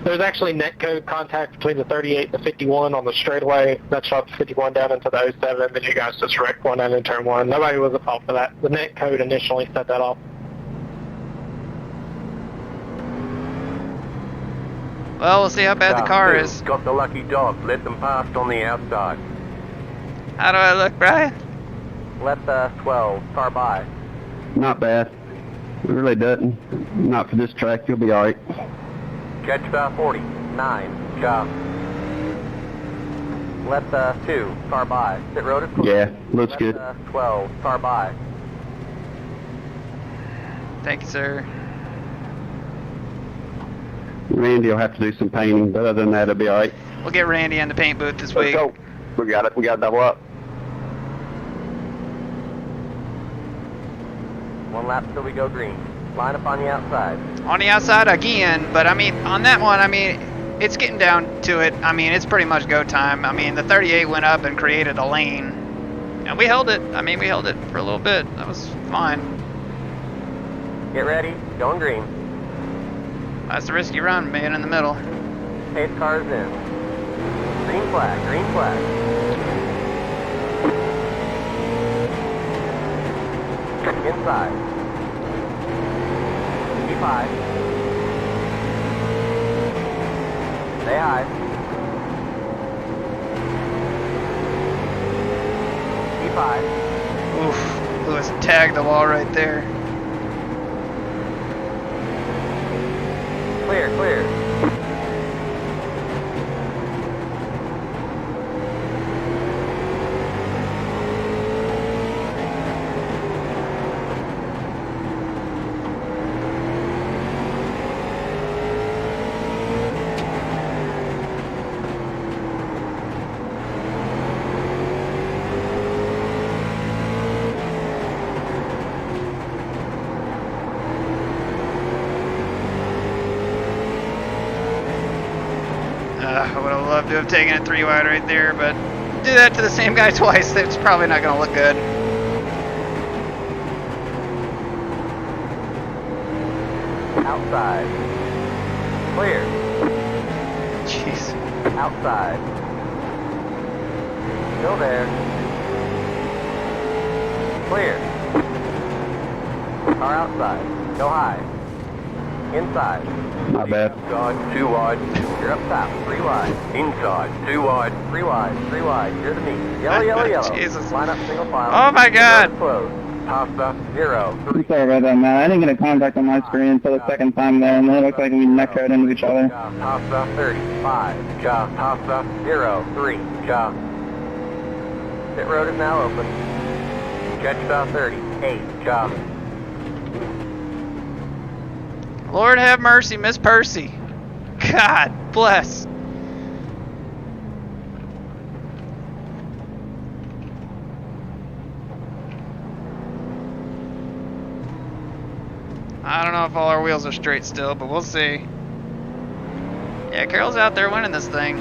There's actually net code contact between the 38 and the 51 on the straightaway. That shot the 51 down into the 07, then you guys just wrecked one down in turn 1. Nobody was at fault for that. The net code initially set that off. Well, we'll see how bad the car is. Got the lucky dog. Let them past on the outside. How do I look, Brian? Let the 12 car by. Not bad. It really doesn't. Not for this track. You'll be all right. Catch the 40. 9. Job. Let the 2 car by. Pit road is closed. Yeah, looks Let good. the 12 car by. Thank you, sir. Randy will have to do some painting, but other than that, it'll be all right. We'll get Randy in the paint booth this Let's week. go. We got it. We got to double up. 1 lap till we go green. Line up on the outside. On the outside again, but I mean, on that one, I mean, it's getting down to it. I mean, it's pretty much go time. I mean, the 38 went up and created a lane, and we held it. I mean, we held it for a little bit. That was fine. Get ready. Going green. That's a risky run, man, in the middle. Pace cars in. Green flag. Green flag. Inside. Keep high. Stay high. Keep high. Oof. Lewis tagged the wall right there. Clear, clear. I would have loved to have taken it 3 wide right there, but do that to the same guy twice, that's probably not going to look good. Outside. Clear. Jeez. Outside. Still there. Clear. Car outside. Go high. Inside. Not bad. God, 2 wide. You're up top. 3 wide. Inside. 2 wide. 3 wide. 3 wide. You're the meat. Yellow, yellow, yellow. Jesus. Line up single file. Oh my God. Close. Pasta. 0. I'm sorry about that, man. I didn't get a contact on my screen until the second time there, and then it looked like we neck right into each other. Pasta. 35. Ja. Pasta. 0. 3. Ja. Pit road is now open. Catch about 30. 8. Ja. Lord have mercy, Miss Percy. God bless. I don't know if all our wheels are straight still, but we'll see. Yeah, Carol's out there winning this thing.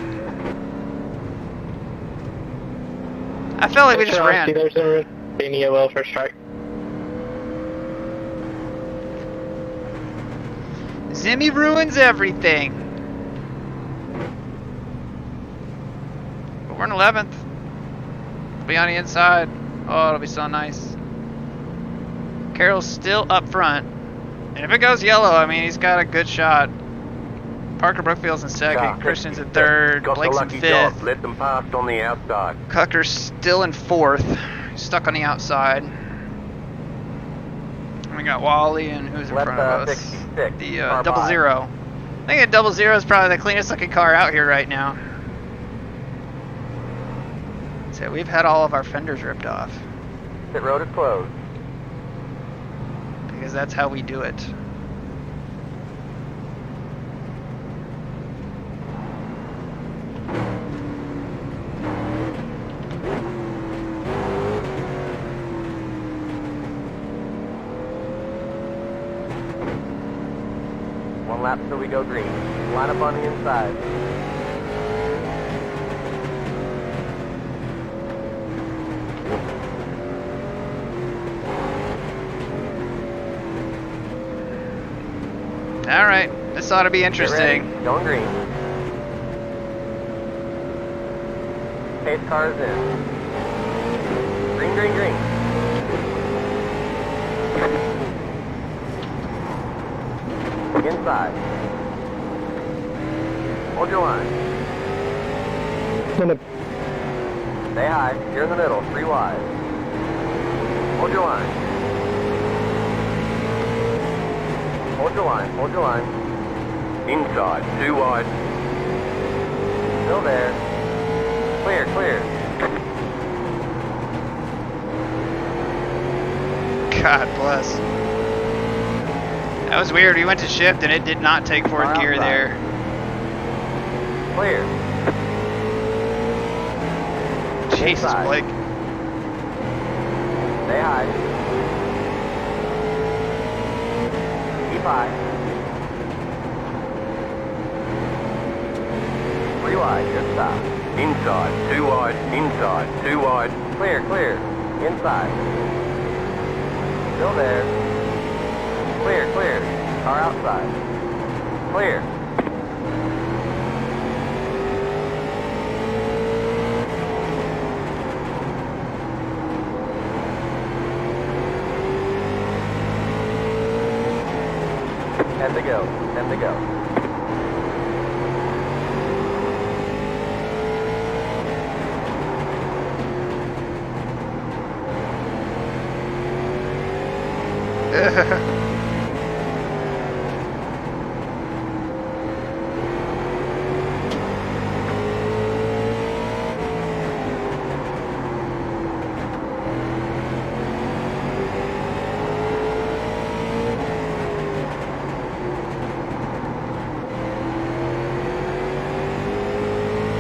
I felt like we just ran. There's a EOL for strike. Zimmy ruins everything. But we're in 11th. We'll be on the inside. Oh, it'll be so nice. Carroll's still up front. And if it goes yellow, I mean, he's got a good shot. Parker Brookfield's in second, Christian's in third, Blake's in fifth. Let them pass on the outside. Cucker's still in fourth. He's stuck on the outside. And we got Wally and who's in front of us? 66. The double zero. I think a double zero is probably the cleanest looking car out here right now. So we've had all of our fenders ripped off. Pit road is closed. Because that's how we do it. One lap till we go green. Line up on the inside. Alright, this ought to be interesting. Going green. Pace cars in. Green, green, green. Inside. Hold your line. Stay high. You're in the middle. 3 wide. Hold your line. Hold your line. Hold your line. Inside. 2 wide. Still there. Clear, clear. God bless. That was weird. We went to shift and it did not take fourth gear there. Clear. Jesus, Inside. Blake. Stay high. Keep high. 3 wide, good stop. Inside, 2 wide, inside, 2 wide. Clear, clear. Inside. Still there. Clear, clear. Car outside. Clear. 10 to go. 10 to go.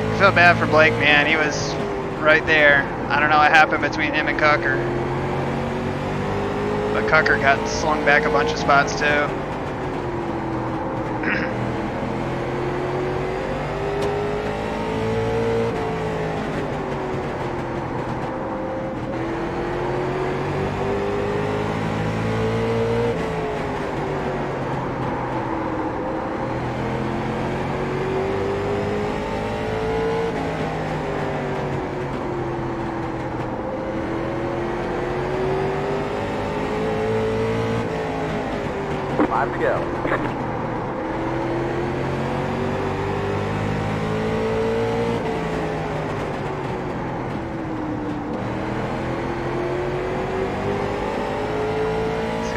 I feel bad for Blake, man. He was right there. I don't know what happened between him and Cucker. But Cucker got slung back a bunch of spots too. Five to go.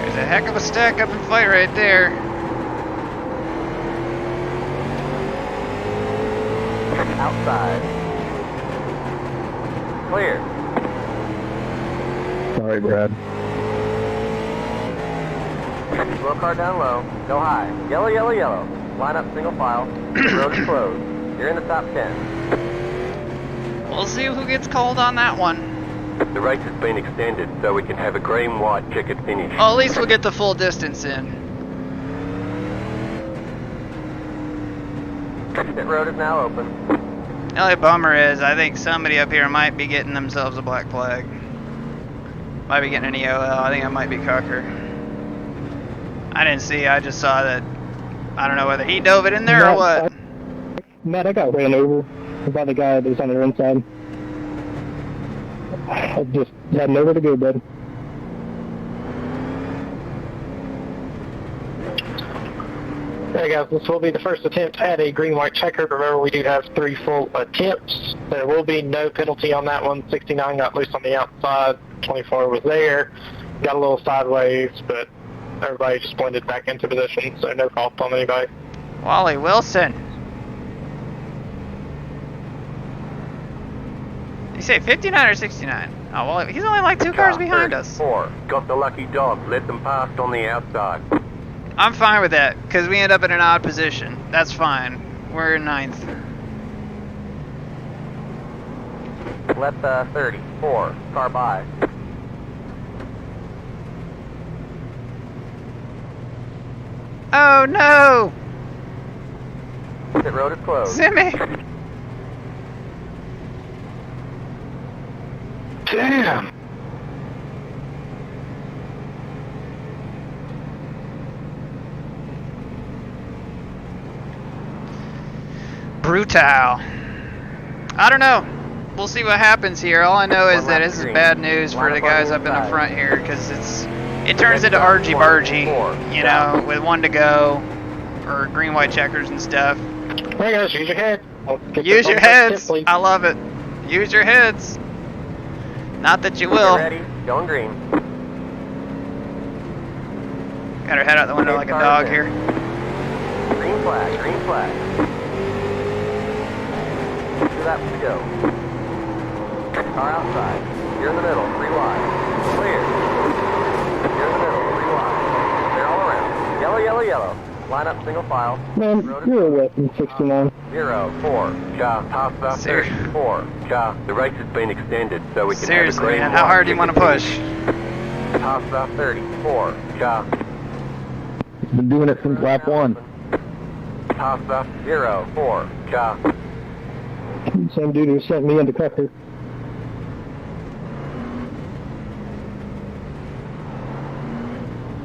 There's a heck of a stack up and fight right there. Outside. Clear. Sorry, Brad. Slow car down low. Go high. Yellow, yellow, yellow. Line up single file. The road is closed. You're in the top 10. We'll see who gets called on that one. The race has been extended so we can have a green-white checkered finish. Oh, at least we'll get the full distance in. Pit road is now open. The only bummer is I think somebody up here might be getting themselves a black flag. Might be getting an EOL. I think it might be Cucker. I didn't see. I just saw that. I don't know whether he dove it in there or what. Matt, I got ran over by the guy that was on the inside. I just had nowhere to go, bud. There you go. This will be the first attempt at a green-white checker. Remember, we do have 3 full attempts. There will be no penalty on that one. 69 got loose on the outside. 24 was there. Got a little sideways, but everybody just blended back into position, so no fault on anybody. Wally Wilson. You say 59 or 69? Oh, well, he's only like 2 cars behind us. 4. Got the lucky dog. Let them past on the outside. I'm fine with that, because we end up in an odd position. That's fine. We're in 9th. Left 30. 4. Car by. Oh, no! Pit road is closed. Zimmy! Damn! Brutal. I don't know. We'll see what happens here. All I know is that this is bad news for the guys up in the front here, because it turns into argy-bargy, you know, with 1 to go, or green-white checkers and stuff. There you go. Use your head. Use your heads. I love it. Use your heads. Not that you will. Ready? Going green. Got her head out the window like a dog here. Green flag. Green flag. 2 laps to go. Car outside. You're in the middle. 3 wide. Clear. You're in the middle. 3 wide. They're all around. Yellow, yellow, yellow. Line up single file. Man, you're wet in 69. 0, 4. Ja, pass up 30. 4. Ja, the race has been extended so we can Seriously, have a green man, how hard do you want to push? Pass up 30. 4. Ja. Been doing it since lap 1. Pass up 0, 4. Ja. Same dude who sent me into Cucker.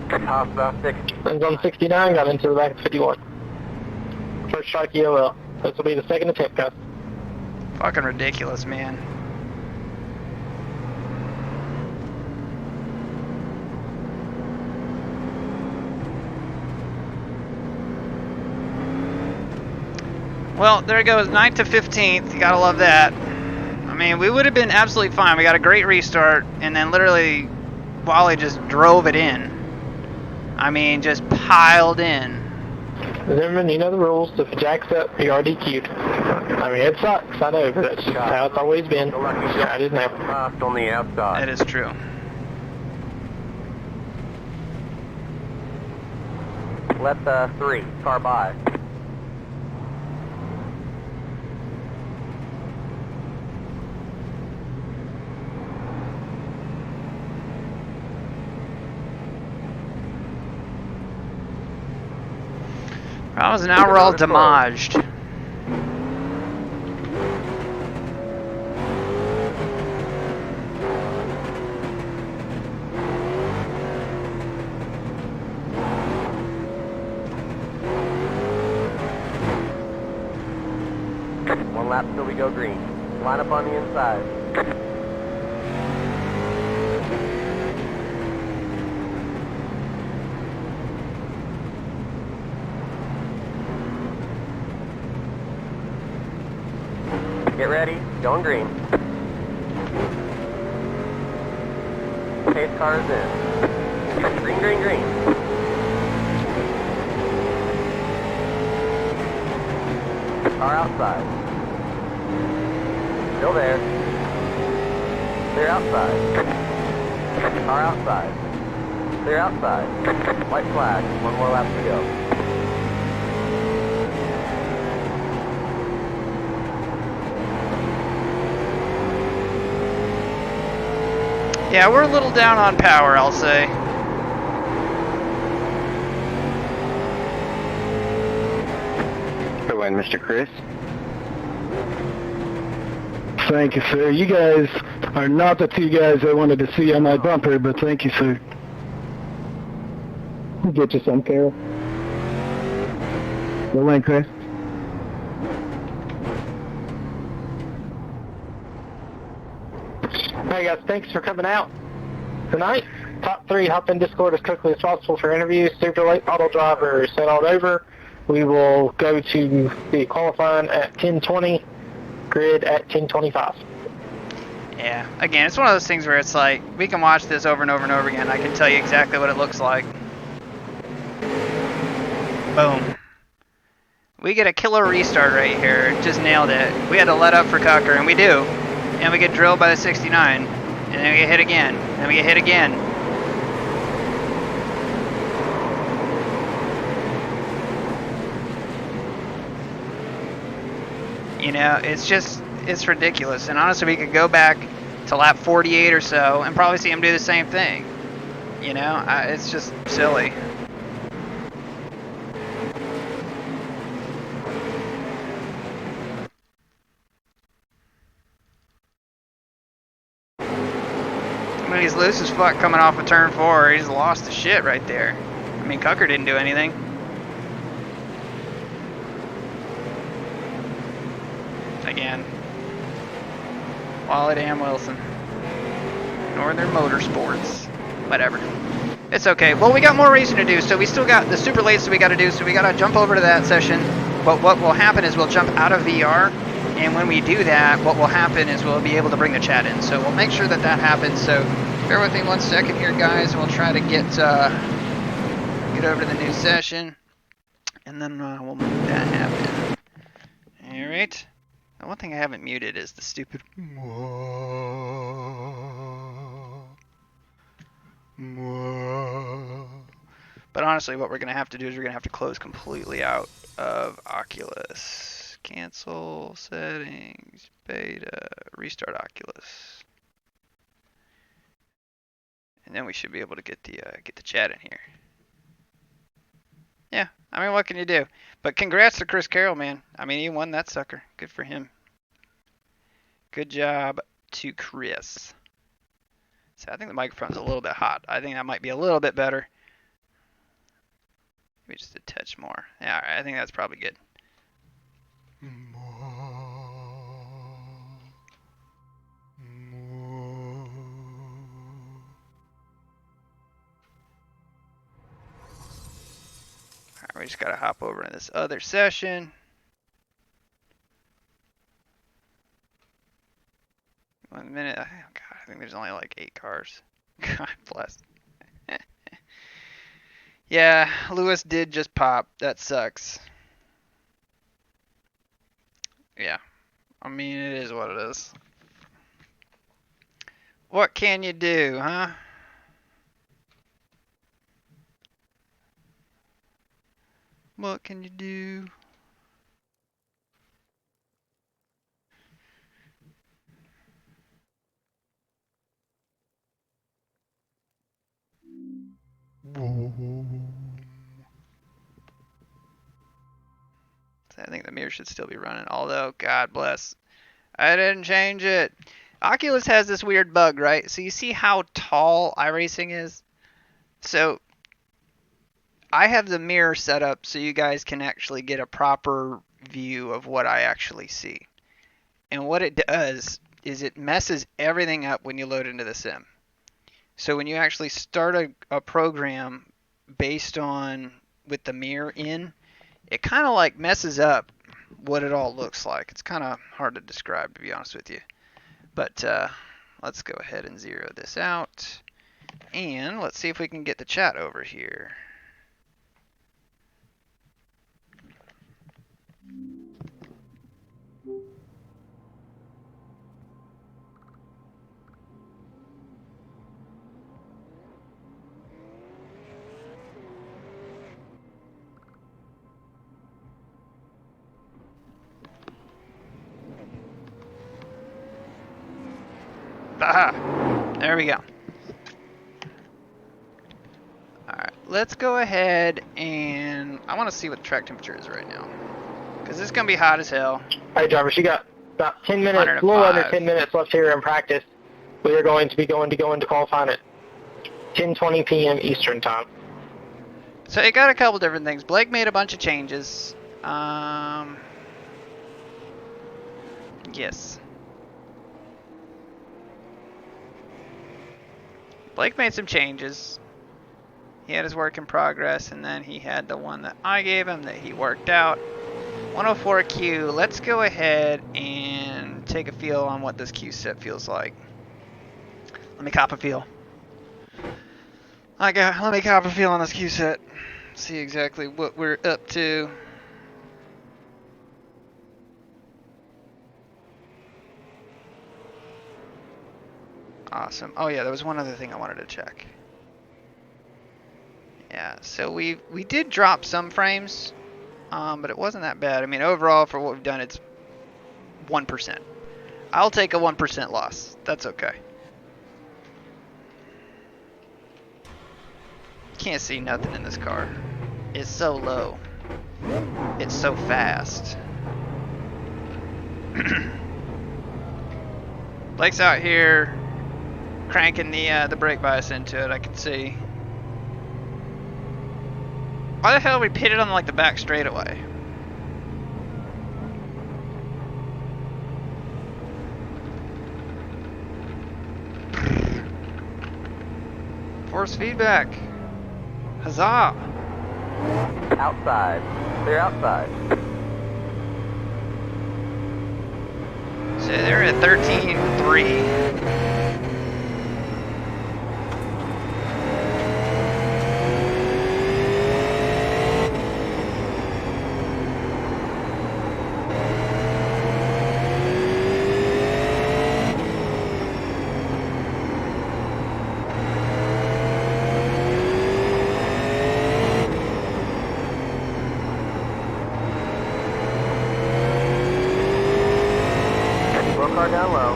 Pass up 6. Runs on 69, got into the back of 51. First strike EOL. This will be the second attempt, guys. Fucking ridiculous, man. Well, there it goes, 9th to 15th. You gotta love that. I mean, we would have been absolutely fine. We got a great restart, and then literally Wally just drove it in. I mean, just piled in. Zimmerman, you know the rules. If it jacks up, you are DQ'd. I mean, it sucks, I know, but that's just how it's always been. Yeah, it is now. Left on the outside. That is true. Let the 3 car by. Problem is now we're all damaged. One lap until we go green. Line up on the inside. Get ready, going green. Pace car is in. Green, green, green. Car outside. Still there. Clear outside. Car outside. Clear outside. White flag. One more lap to go. Yeah, we're a little down on power, I'll say. Good win, Mr. Chris. Thank you, sir. You guys are not the two guys I wanted to see on my bumper, but thank you, sir. We'll get you some, Carol. Good win, Chris. Hey guys, thanks for coming out tonight. Top 3, hop in Discord as quickly as possible for interviews. Super late auto driver set all over. We will go to the qualifying at 10:20, grid at 10:25. Yeah, again, it's one of those things where it's like, we can watch this over and over and over again. I can tell you exactly what it looks like. Boom. We get a killer restart right here. Just nailed it. We had to let up for Cucker, and we do. And we get drilled by the 69. And then we get hit again. And we get hit again. You know, it's ridiculous. And honestly, we could go back to lap 48 or so and probably see him do the same thing. You know, it's just silly. I mean, he's loose as fuck coming off of turn 4. He's lost the shit right there. I mean, Cucker didn't do anything. Again. Wally damn Wilson. Northern Motorsports. Whatever. It's okay. Well, we got more racing to do, so we still got the super lates that we got to do, so we got to jump over to that session. But what will happen is we'll jump out of VR, and when we do that, what will happen is we'll be able to bring the chat in. So we'll make sure that that happens. So bear with me 1 second here, guys. We'll try to get over to the new session, and then we'll make that happen. All right. The one thing I haven't muted is the stupid But honestly, what we're going to have to do is we're going to have to close completely out of Oculus. Cancel settings, beta, restart Oculus. And then we should be able to get the chat in here. Yeah, I mean, what can you do? But congrats to Chris Carroll, man. I mean, he won that sucker. Good for him. Good job to Chris. So I think the microphone's a little bit hot. I think that might be a little bit better. Maybe just a touch more. Yeah, all right, I think that's probably good. Alright, we just gotta hop over to this other session. there's only like 8 cars. God bless. Yeah, Lewis did just pop. That sucks. Yeah. I mean, it is what it is. What can you do, huh? What can you do? I think the mirror should still be running, although, God bless, I didn't change it. Oculus has this weird bug, right? So you see how tall iRacing is? So I have the mirror set up so you guys can actually get a proper view of what I actually see. And what it does is it messes everything up when you load into the sim. So when you actually start a program based on with the mirror in, it kind of like messes up what it all looks like. It's kind of hard to describe, to be honest with you. But let's go ahead and zero this out. And let's see if we can get the chat over here. Aha! There we go. Alright, let's go ahead and I want to see what the track temperature is right now. Because it's going to be hot as hell. Alright, drivers, you got about 10 minutes, a little under 10 minutes left here in practice. We are going to be going to qualifying at 10:20 p.m. Eastern Time. So it got a couple different things. Blake made a bunch of changes. Yes. Blake made some changes. He had his work in progress, and then he had the one that I gave him that he worked out. 104Q. Let's go ahead and take a feel on what this Q set feels like. Let me cop a feel. Let me cop a feel on this Q set. See exactly what we're up to. Awesome. Oh yeah, there was one other thing I wanted to check. Yeah, so we did drop some frames, but it wasn't that bad. I mean, overall for what we've done, it's 1%. I'll take a 1% loss. That's okay. Can't see nothing in this car. It's so low. It's so fast. Blake's out here cranking the brake bias into it. I can see. Why the hell we pitted on like the back straightaway? Force feedback. Huzzah! Outside. Clear outside. So they're at 13.3. Down low.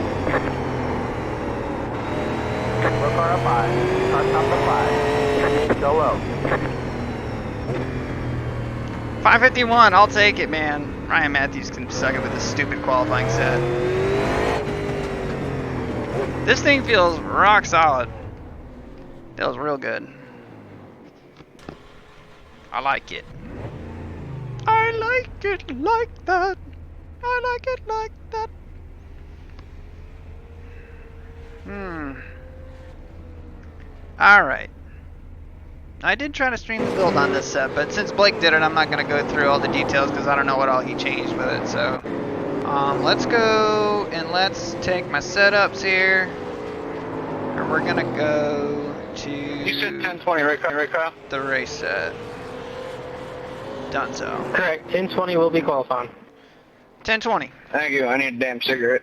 Low car up high. Car top up high. Go low. 551, I'll take it, man. Ryan Matthews can suck it with this stupid qualifying set. This thing feels rock solid. Feels real good. I like it. I like it like that. I like it like that. Alright. I did try to stream the build on this set, but since Blake did it, I'm not going to go through all the details because I don't know what all he changed with it. So, let's go and let's take my setups here. Alright, we're gonna go to You said 1020, right, Kyle? the race set. Dunzo. Correct. 1020 will be qualifying. 10:20. Thank you. I need a damn cigarette.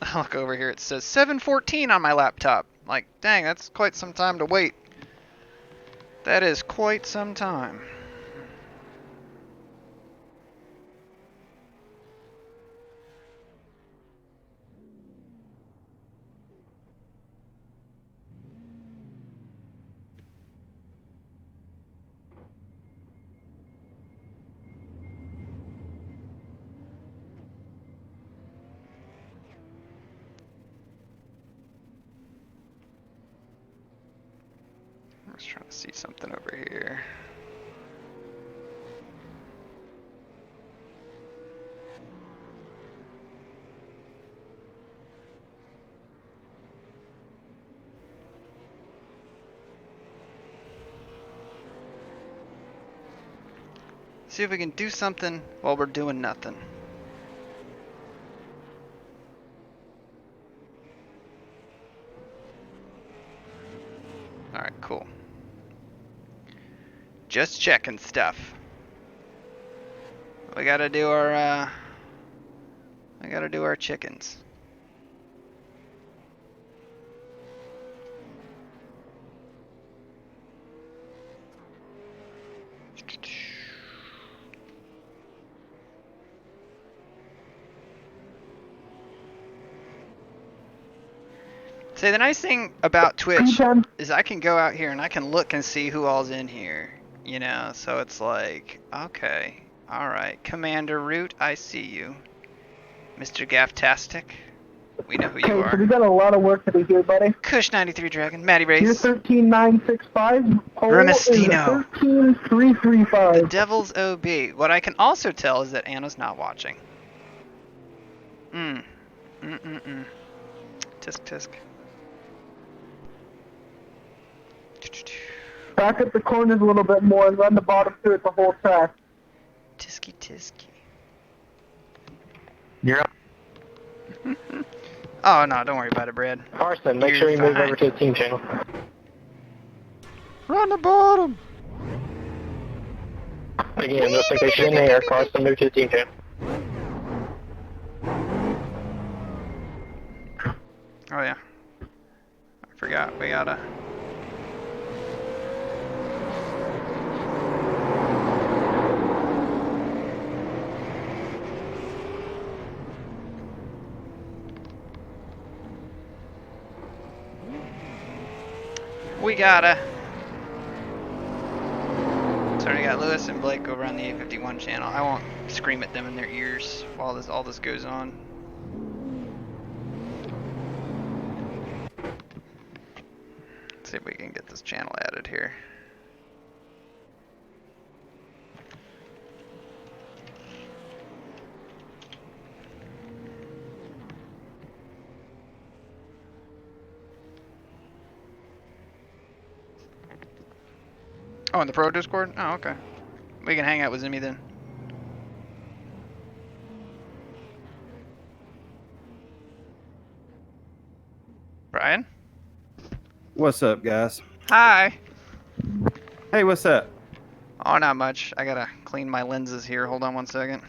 I look over here, it says 7:14 on my laptop. Like, dang, that's quite some time to wait. That is quite some time. I was trying to see something over here. See if we can do something while we're doing nothing. Alright, cool. Just checking stuff. We gotta do our chickens. See, the nice thing about Twitch is I can go out here and I can look and see who all's in here, you know, so it's like, okay, alright, Commander Root, I see you. Mr. Gafftastic, we know who you Okay, so we are. got a lot of work to do here, buddy. Kush 93 Dragon, Matty You're Race, 13965. Pole is Remestino. 13335. Devil's OB. What I can also tell is that Anna's not watching. Tisk tisk. Back up the corners a little bit more and run the bottom through it the whole track. Tisky tisky. You're up. Oh no, don't worry about it, Brad. Carson, make You're sure you move fine. over to the team channel. Run the bottom. Again, just in case you're in the air, Carson, move to the team channel. Oh yeah. I forgot. We gotta. So we got Lewis and Blake over on the 851 channel. I won't scream at them in their ears while all this goes on. Let's see if we can get this channel added here. Oh, in the pro Discord? Oh, okay. We can hang out with Zimmy then. Brian? What's up, guys? Hi. Hey, what's up? Oh, not much. I gotta clean my lenses here. Hold on one second.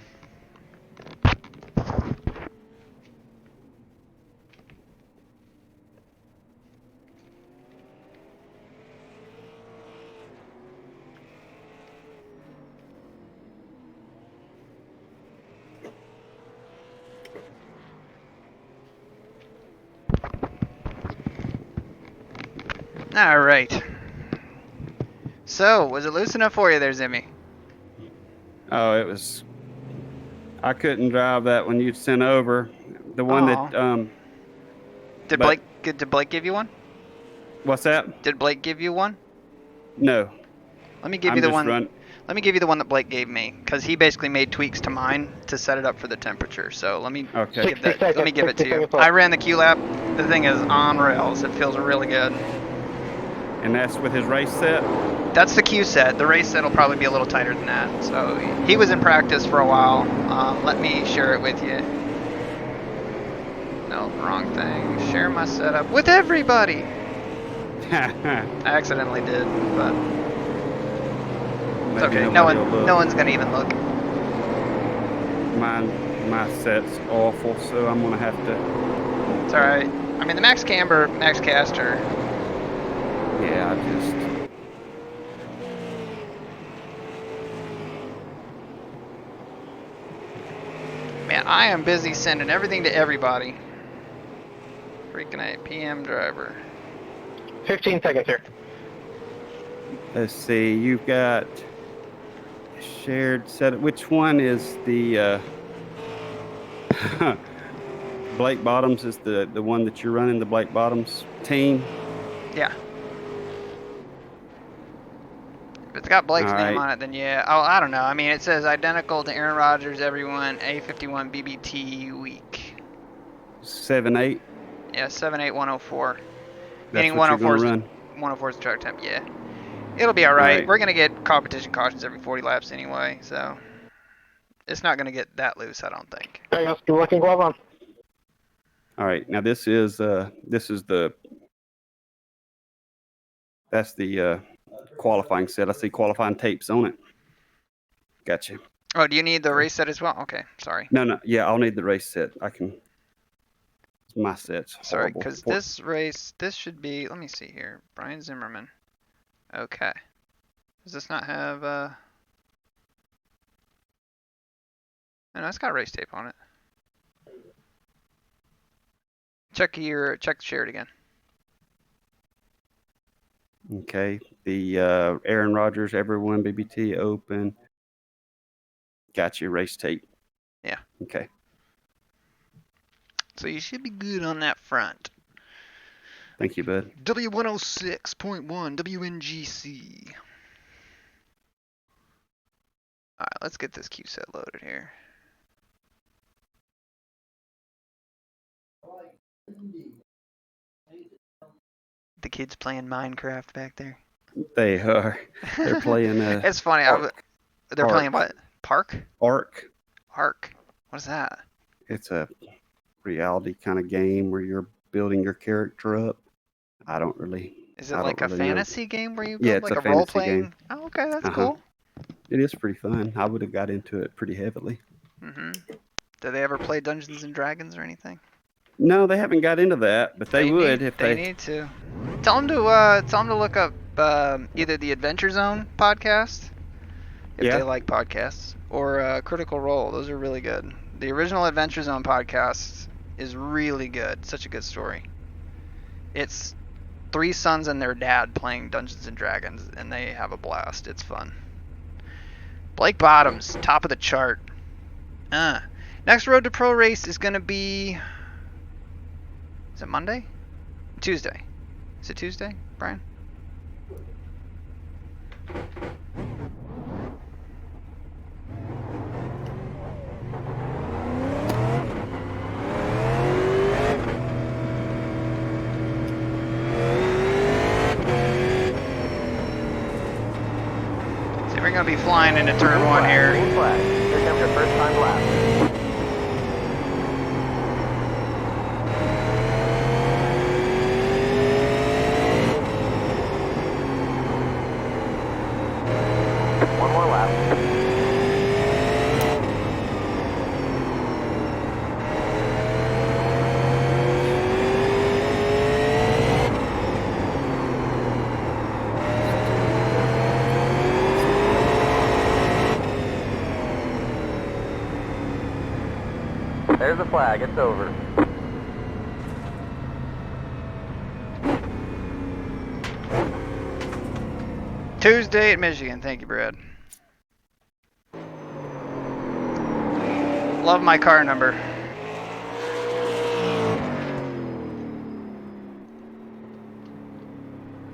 All right. So, was it loose enough for you there, Zimmy? Oh, it was. I couldn't drive that one you sent over. The one that. Did but- Blake give you one? What's that? Did Blake give you one? No. Let me give I'm you the just one. run- Let me give you the one that Blake gave me, because he basically made tweaks to mine to set it up for the temperature. So let me Okay. give that. Let me give it to you. I ran the Q lap. The thing is on rails. It feels really good. And that's with his race set? That's the Q set. The race set will probably be a little tighter than that. So he was in practice for a while. Let me share it with you. No, No, wrong thing. Share my setup with everybody. I accidentally did, but it's okay. No one's gonna even look. My set's awful, so I'm gonna have to. It's all right. I mean, the max camber, max caster. Yeah, Man, I am busy sending everything to everybody. Freaking A, PM driver. 15 seconds here. Let's see. You've got shared setup. Which one is the? Blake Bottoms is the one that you're running. The Blake Bottoms team. Yeah. If it's got Blake's name on it, then yeah. Oh, I don't know. I mean, it says identical to Aaron Rodgers, everyone, A51 BBT week. 7-8. Yeah, 78104. Meaning 104 is 104 is the track temp. Yeah. It'll be all right. We're gonna get competition cautions every 40 laps anyway, so it's not gonna get that loose, I don't think. There you go. Good looking glove on. All right. Now that's the qualifying set. I see qualifying tapes on it. Gotcha. Oh, do you need the race set as well? Okay, sorry. No. Yeah, I'll need the race set. My set's sorry, horrible. because this should be. Let me see here. Brian Zimmerman. Okay. Does this not have? No, it's got race tape on it. Check share it again. Okay. The Aaron Rodgers, everyone BBT open. Got your race tape. Yeah. Okay. So you should be good on that front. Thank you, bud. W106.1 WNGC. Alright, let's get this Q set loaded here. The kids playing Minecraft back there. They are. They're playing. It's funny. They're playing what? Ark. What is that? It's a reality kind of game where you're building your character up. I don't really. Is it like a fantasy game where you build Yeah, it's like a a role fantasy playing? game. Oh, okay, that's cool. It is pretty fun. I would have got into it pretty heavily. Do they ever play Dungeons and Dragons or anything? No, they haven't got into that, but they would if they need to. Tell them to look up either the Adventure Zone podcast if they like podcasts, or Critical Role. Those are really good. The original Adventure Zone podcast is really good. Such a good story. It's 3 sons and their dad playing Dungeons and Dragons, and they have a blast. It's fun. Blake Bottoms, top of the chart. Next Road to Pro race is gonna be. Is it Monday? Tuesday. Is it Tuesday, Brian? So we're gonna be flying into turn 1 here. Green flag. Here comes your first time lap. One more lap. There's the flag. It's over. Tuesday at Michigan. Thank you, Brad. Love my car number.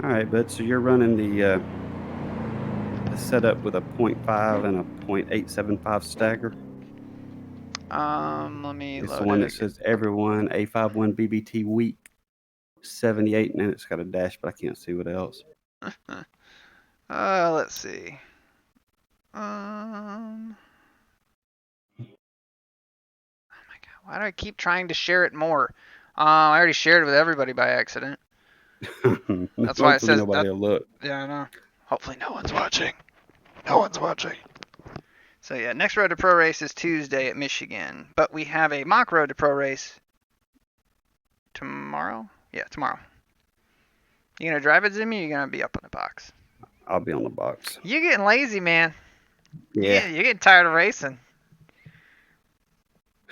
All right, bud. So you're running the setup with a 0.5 and a 0.875 stagger. Let me It's load the one it that says everyone A51 BBT week 78, and then it's got a dash, but I can't see what else. Let's see. Oh my God, Why do I keep trying to share it more? I already shared it with everybody by accident. That's why it Hopefully says nobody that. will look. Yeah, I know. Hopefully no one's watching. No one's watching. So yeah, next Road to Pro race is Tuesday at Michigan, but we have a mock Road to Pro race tomorrow. Yeah, tomorrow. You gonna drive it, Zimmy? Or you gonna be up in the box? I'll be on the box. You're getting lazy, man. Yeah. You're getting tired of racing.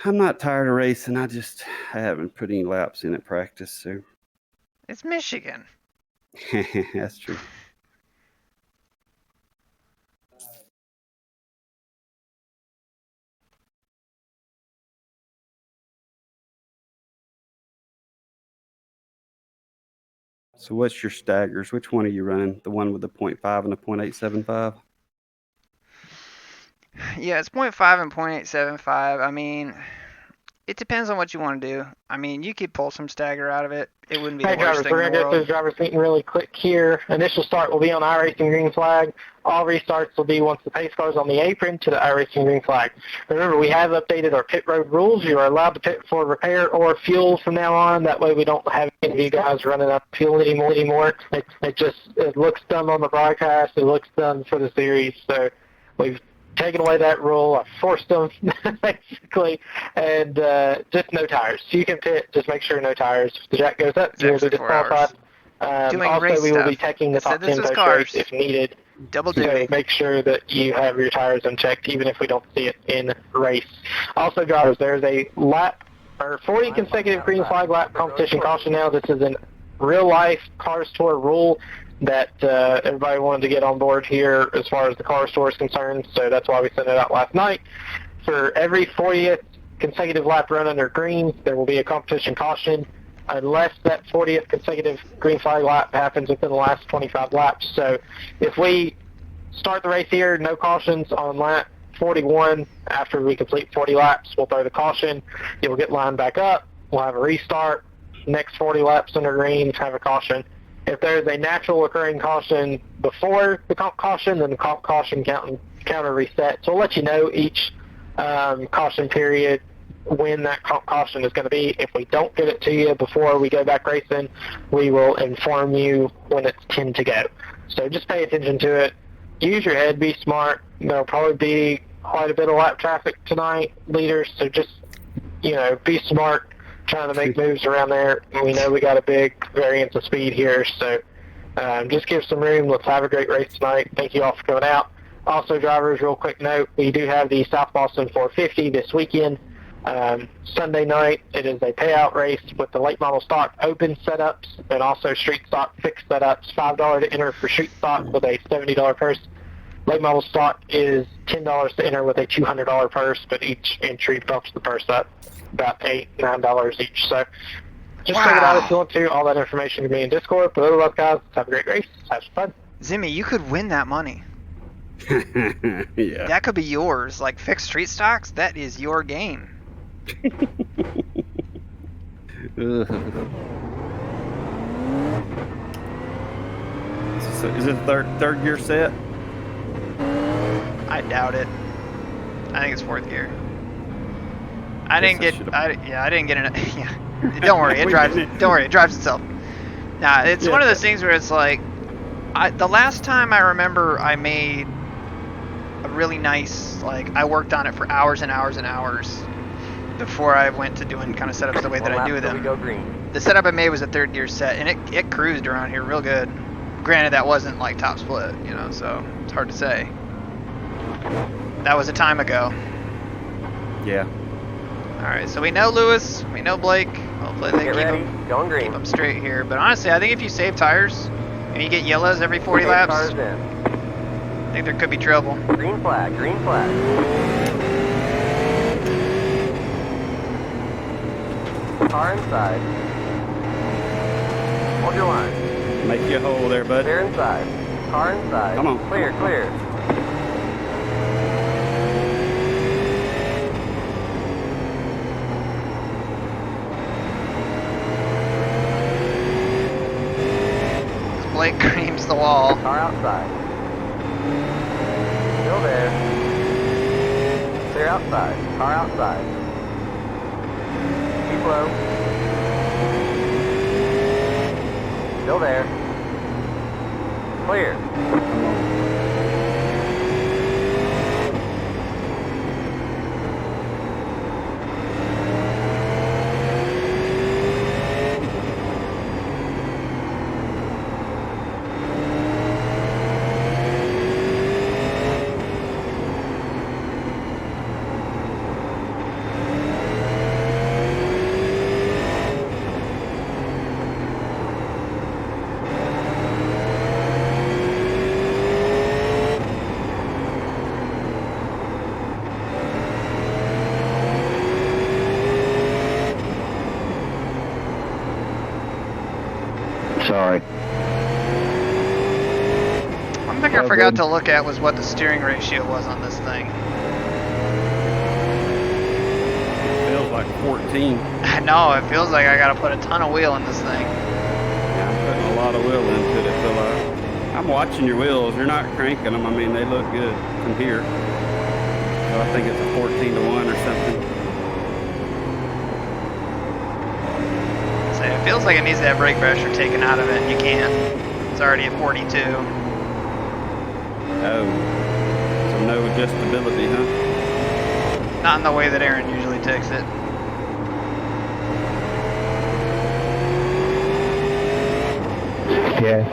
I'm not tired of racing. I haven't put any laps in at practice, so It's Michigan. that's true. So what's your staggers? Which one are you running? The one with the 0.5 and the 0.875? Yeah, it's 0.5 and 0.875. I mean, it depends on what you want to do. I mean, you could pull some stagger out of it. It wouldn't be Hey, the worst drivers, thing we're in going the to get through world. the drivers meeting really quick here. Initial start will be on iRacing green flag. All restarts will be once the pace car's on the apron to the iRacing green flag. Remember, we have updated our pit road rules. You are allowed to pit for repair or fuel from now on. That way we don't have any of you guys running up fuel anymore. It looks dumb on the broadcast. It looks dumb for the series. So we've taken away that rule. I forced them, basically, and just no tires. So you can pit, just make sure no tires. If the jack goes up, you will be disqualified. Doing Also, race we will be stuff. taking the Said top this 10 was post cars. race if needed. Double So duty. make sure that you have your tires unchecked, even if we don't see it in race. Also, drivers, there's a lap or 40 consecutive green flag lap competition caution now. This is a real-life Cars Tour rule that everybody wanted to get on board here as far as the Cars Tour is concerned, so that's why we sent it out last night. For every 40th consecutive lap run under green, there will be a competition caution unless that 40th consecutive green flag lap happens within the last 25 laps. So if we start the race here, no cautions on lap 41, after we complete 40 laps, we'll throw the caution. You'll get lined back up. We'll have a restart. Next 40 laps under green, have a caution. If there's a natural occurring caution before the comp caution, then the comp caution counter resets. So we'll let you know each caution period when that comp caution is going to be. If we don't get it to you before we go back racing, we will inform you when it's 10 to go. So just pay attention to it. Use your head, be smart. There'll probably be quite a bit of lap traffic tonight, leaders, so just, be smart, trying to make moves around there. We know we got a big variance of speed here, so just give some room. Let's have a great race tonight. Thank you all for coming out. Also, drivers, real quick note, we do have the South Boston 450 this weekend. Sunday night, it is a payout race with the late model stock open setups and also street stock fixed setups. $5 to enter for street stock with a $70 purse. Late model stock is $10 to enter with a $200 purse, but each entry bumps the purse up about $8, $9 each. So just check it out if you want to. All that information can be in Discord. But otherwise, guys, have a great race. Have some fun. Zimmy, you could win that money. Yeah. That could be yours. Like fixed street stocks, that is your game. So is it third gear set? I doubt it. I think it's fourth gear. I didn't get it. Yeah. Don't worry, it drives. Don't worry, it drives itself. Nah, it's one of those things where it's like, the last time I remember I made a really nice, I worked on it for hours and hours and hours before I went to doing kind of setups the way that I do them. The setup I made was a third gear set, and it cruised around here real good. Granted, that wasn't like top split, so it's hard to say. That was a time ago. Yeah. Alright, so we know Lewis, we know Blake. Hopefully they keep them straight here. But honestly, I think if you save tires and you get yellows every 40 laps, I think there could be trouble. Green flag, green flag. Car inside. Hold your line. Make you a hole there, bud. They're inside. Car inside. Come on. Clear, clear. Blake creams the wall. Car outside. Still there. Clear outside. Car outside. slow. Still there. Clear. Sorry. One thing I forgot to look at was what the steering ratio was on this thing. Feels like 14. I know, it feels like I gotta put a ton of wheel in this thing. Yeah, I'm putting a lot of wheel into it. So I'm watching your wheels. You're not cranking them. I mean, they look good from here. So I think it's a 14 to 1 or something. So it feels like it needs to have brake pressure taken out of it. You can't. It's already at 42. Oh. So no adjustability, huh? Not in the way that Aaron usually takes it. Yeah.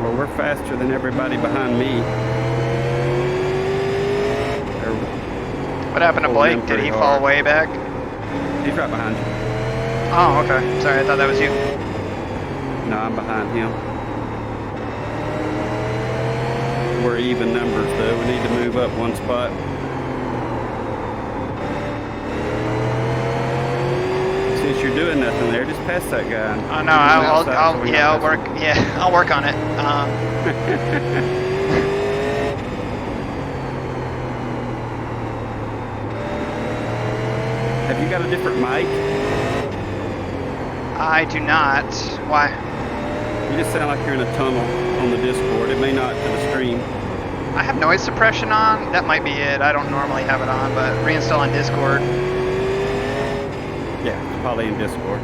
Well, we're faster than everybody behind me. What happened to Blake? Did he fall way back? He's right behind you. Oh, okay. Sorry, I thought that was you. No, I'm behind him. We're even numbers, though. We need to move up one spot. Since you're doing nothing there, just pass that guy. Oh no, I'll work. Yeah, I'll work on it. Have you got a different mic? I do not. Why? You just sound like you're in a tunnel on the Discord. It may not to the stream. I have noise suppression on. That might be it. I don't normally have it on, but reinstall on Discord. Yeah, it's probably in Discord.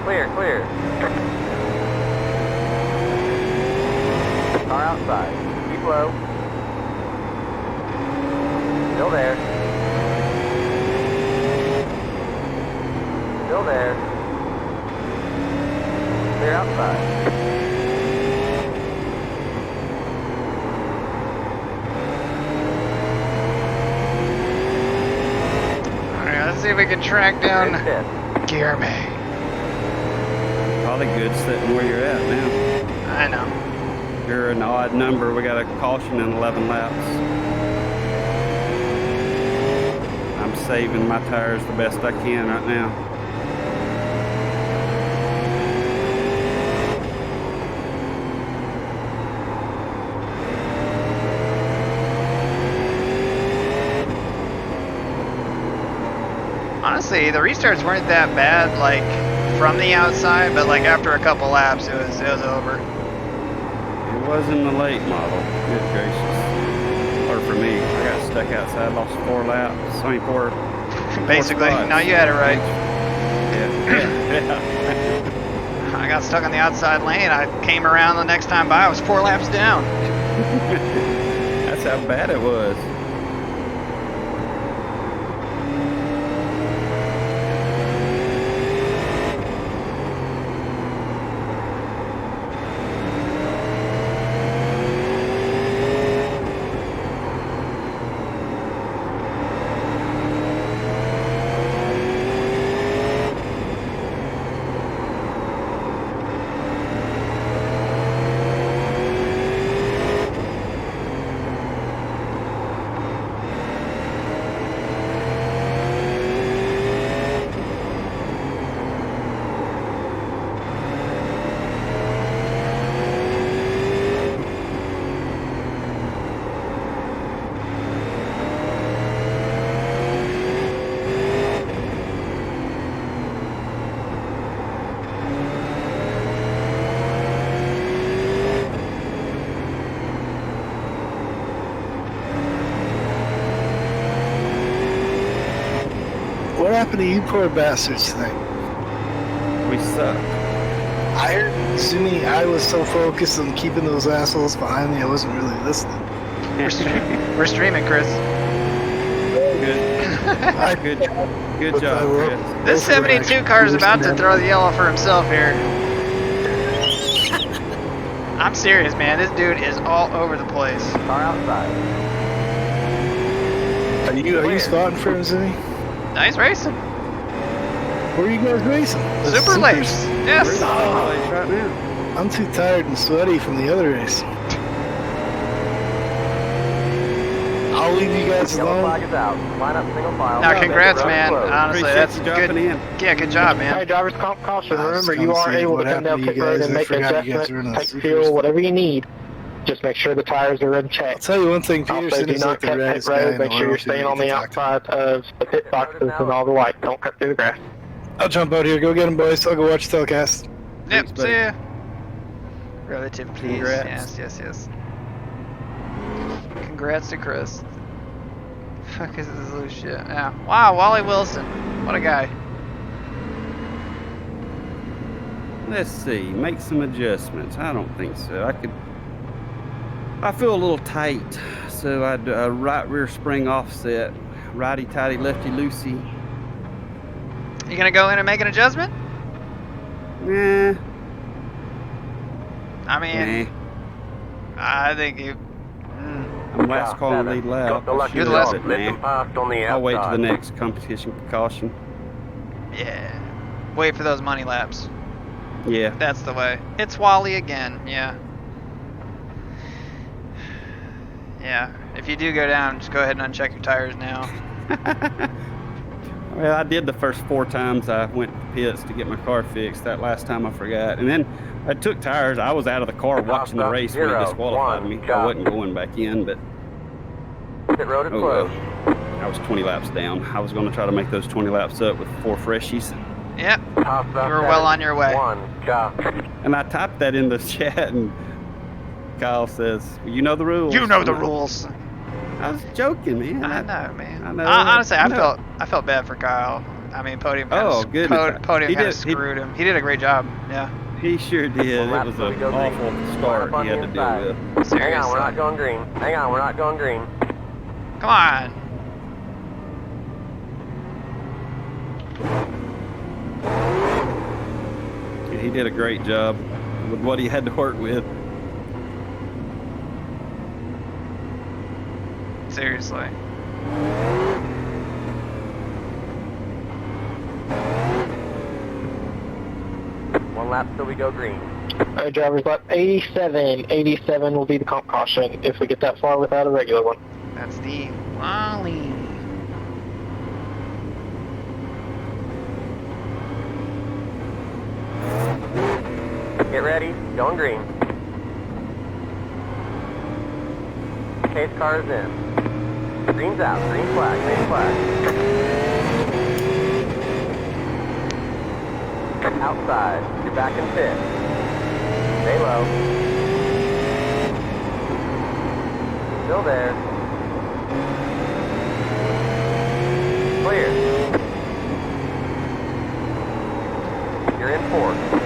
Clear, clear. Car outside. Keep low. Still there. Still there. Clear outside. Alright, let's see if we can track down Guillermo. Probably good sitting where you're at now. I know. You're an odd number. We got a caution in 11 laps. I'm saving my tires the best I can right now. Honestly, the restarts weren't that bad, like from the outside, but like after a couple laps, it was over. It was in the late model. Good gracious. Or for me, I got stuck outside, lost 4 laps. I mean, 4. Basically, now you had it right. Yeah. I got stuck on the outside lane. I came around the next time by. I was 4 laps down. That's how bad it was. What happened to you poor bastards tonight? We suck. I heard Zuni, I was so focused on keeping those assholes behind me, I wasn't really listening. We're streaming, Chris. Good job, Chris. This 72 car is about to throw the yellow for himself here. I'm serious, man. This dude is all over the place. Car outside. Are you spotting for him, Zuni? Nice racing. Where are you guys racing? Super Lace. Yes. Right now. I'm too tired and sweaty from the other race. I'll leave you guys Yellow alone. flag is out. Line up single file. Now, congrats, man. Close. Honestly, Appreciate that's you good. jumping in. Yeah, good job, man. Hey, drivers, caution. I was Remember, you gonna are say able what to come down happened to pit you road guys. and I make forgot you guys adjustments, were in a take super fuel, race. whatever you need. Just make sure the tires are in check. I'll tell you one thing, Also, Peterson do is not like the cut pit reddest guy road. in Make the sure you're world. staying on the outside of the pit boxes and all the lights. Don't cut through the grass. I'll jump out here. Go get him, boys. I'll go watch the telecast. Yep, Thanks, see ya. Relative, please. Congrats. Yes. Congrats to Chris. Fuck is this loose shit? Yeah. Wow, Wally Wilson. What a guy. Let's see. Make some adjustments. I don't think so. I feel a little tight, so I'd right rear spring offset, righty tighty, lefty loosey. You gonna go in and make an adjustment? Nah. I mean, I think you. I'm last call and lead lap. You're the last. I'll wait to the next competition precaution. Yeah. Wait for those money laps. Yeah. That's the way. It's Wally again. Yeah. Yeah. If you do go down, just go ahead and uncheck your tires now. Well, I did the first 4 times I went to pits to get my car fixed. That last time I forgot. And then I took tires. I was out of the car watching the race when he disqualified me. I wasn't going back in, but Pit road is closed. I was 20 laps down. I was going to try to make those 20 laps up with 4 freshies. Yep. You were well on your way. And I typed that in the chat, and Kyle says, well, you know the rules. You know the rules. I was joking, man. I know, man. I know. Honestly, I felt bad for Kyle. I mean, Podium Oh, goodness. Podium He kind of did- he- screwed him. He did a great job. Yeah. He sure did. One It was lap till we an go green. awful Line start up on he had the to deal inside. with. Seriously. Hang on, we're not going green. Hang on, we're not going green. Come on. He did a great job with what he had to work with. Seriously. One lap till we go green. All right, drivers, lap 87. 87 will be the comp caution if we get that far without a regular one. That's the Wally. Get ready, going green. Pace car is in. Green's out, green flag, green flag. Outside, you're back in pit. Stay low. Still there. Clear. You're in fourth.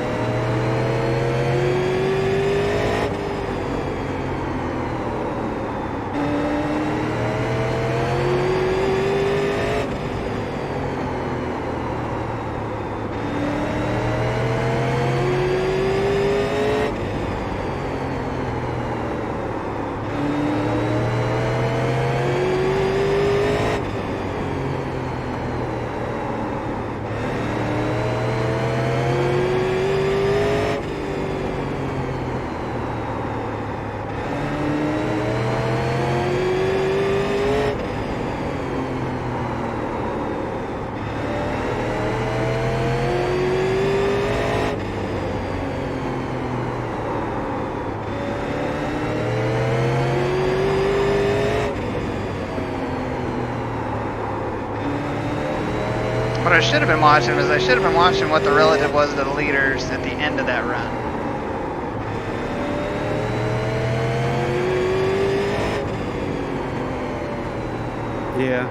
What I should have been watching was I should have been watching what the relative was to the leaders at the end of that run. Yeah.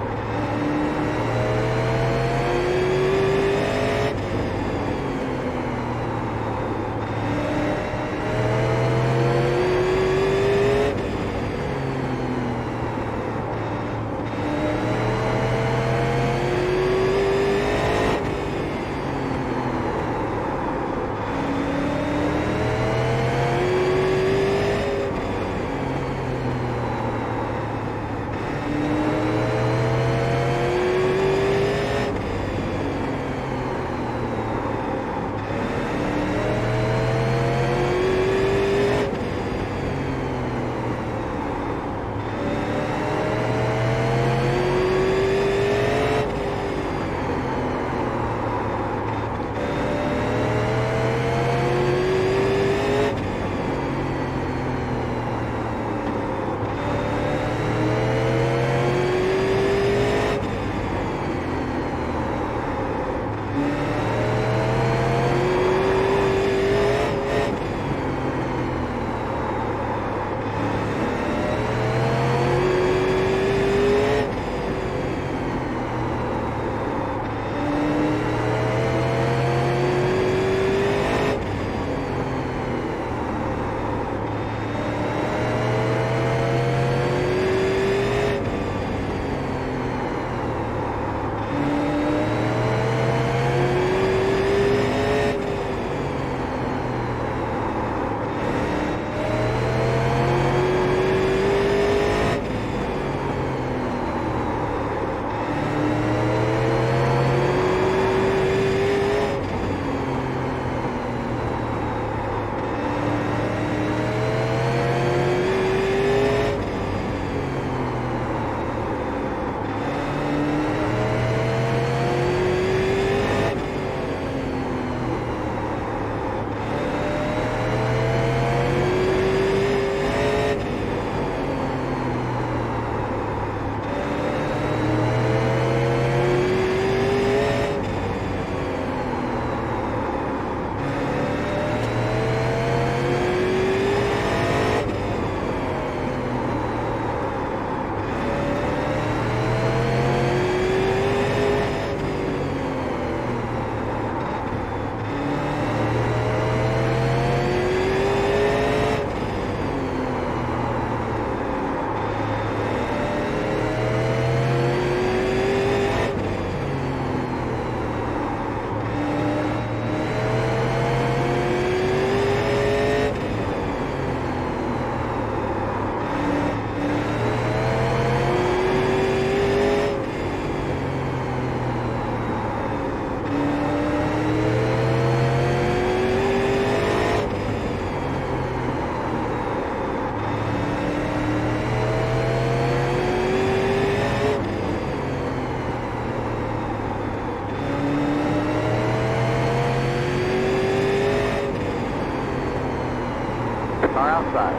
Car outside.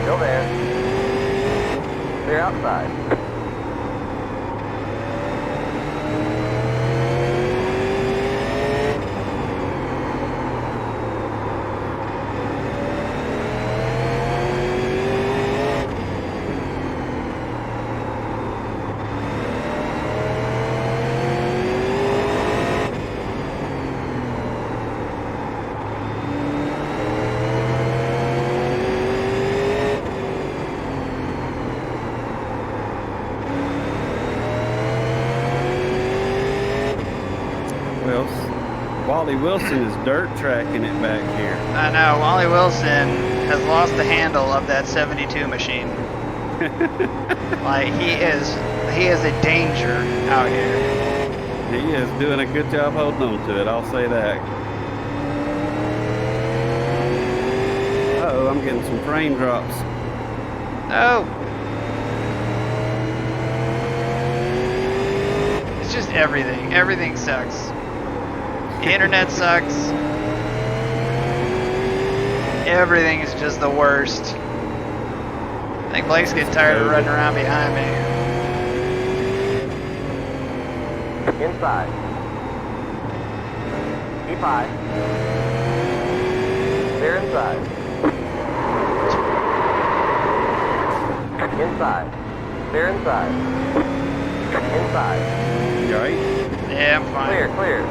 Still there. Clear outside. Well, Wally Wilson is dirt tracking it back here. I know, Wally Wilson has lost the handle of that 72 machine. Like, he is a danger out here. He is doing a good job holding on to it, I'll say that. Uh-oh, I'm getting some frame drops. Oh! It's just everything. Everything sucks. The internet sucks. Everything is just the worst. I think Blake's getting tired of running around behind me. Inside. Keep high. Clear inside. Inside. Clear inside. Inside. You alright? Yeah, I'm fine. Clear, clear.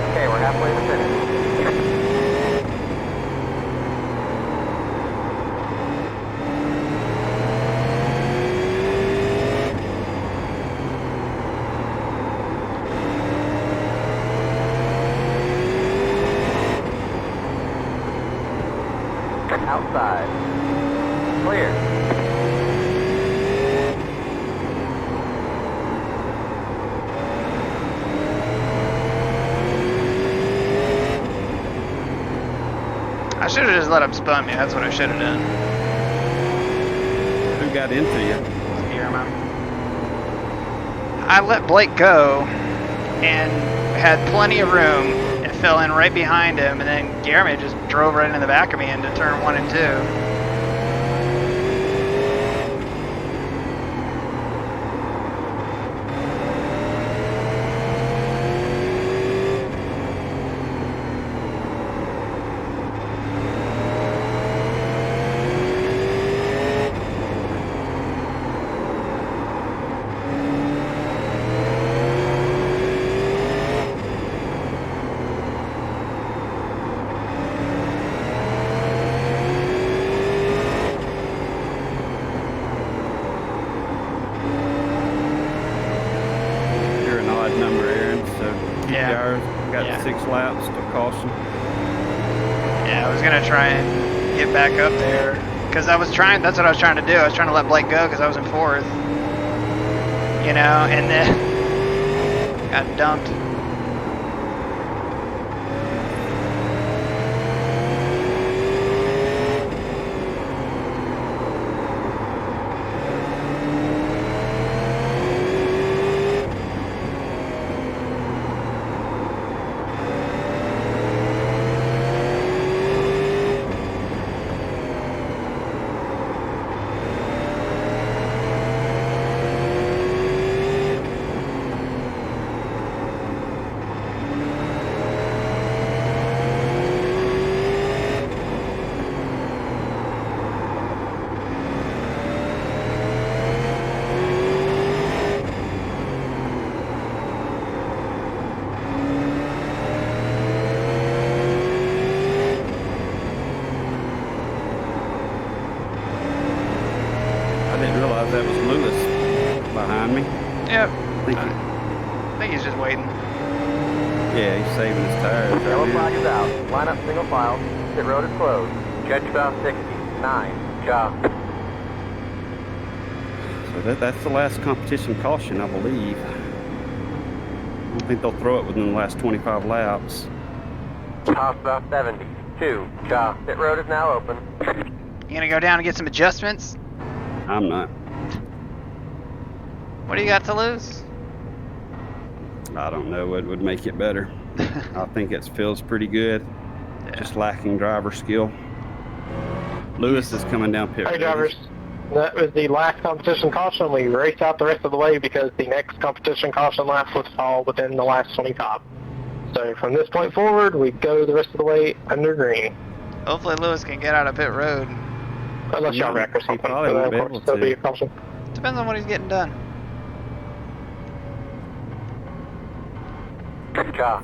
Okay, we're halfway to the finish. Outside. Clear. I should have just let him spun me. That's what I should have done. Who got into you? Guillermo. I let Blake go and had plenty of room and fell in right behind him, and then Guillermo just drove right in the back of me into turn 1 and 2. You're an odd number, Aaron, so keep Yeah. yours. Got Yeah. 6 laps to caution. Yeah, I was gonna try and get back up there because I was trying. That's what I was trying to do. I was trying to let Blake go because I was in 4th. You know, and then got dumped. I didn't realize that was Lewis behind me. Yep. Think I think he's just waiting. Yeah, he's saving his tires. Yellow right flag here. is out. Line up single file. Pit road is closed. Judge about 60. 9. Job. So that's the last competition caution, I believe. I think they'll throw it within the last 25 laps. Toss about 70. 2, pit road is now open. You gonna go down and get some adjustments? I'm not. What do you got to lose? I don't know what would make it better. I think it feels pretty good. Yeah. Just lacking driver skill. Lewis is coming down pit Hey, road. drivers. That was the last competition caution. We raced out the rest of the way because the next competition caution lap was all within the last 25. So from this point forward, we go the rest of the way under green. Hopefully Lewis can get out of pit road. Unless y'all wreck or something. probably So won't then, be of course, able there'll to. be a caution. Depends on what he's getting done.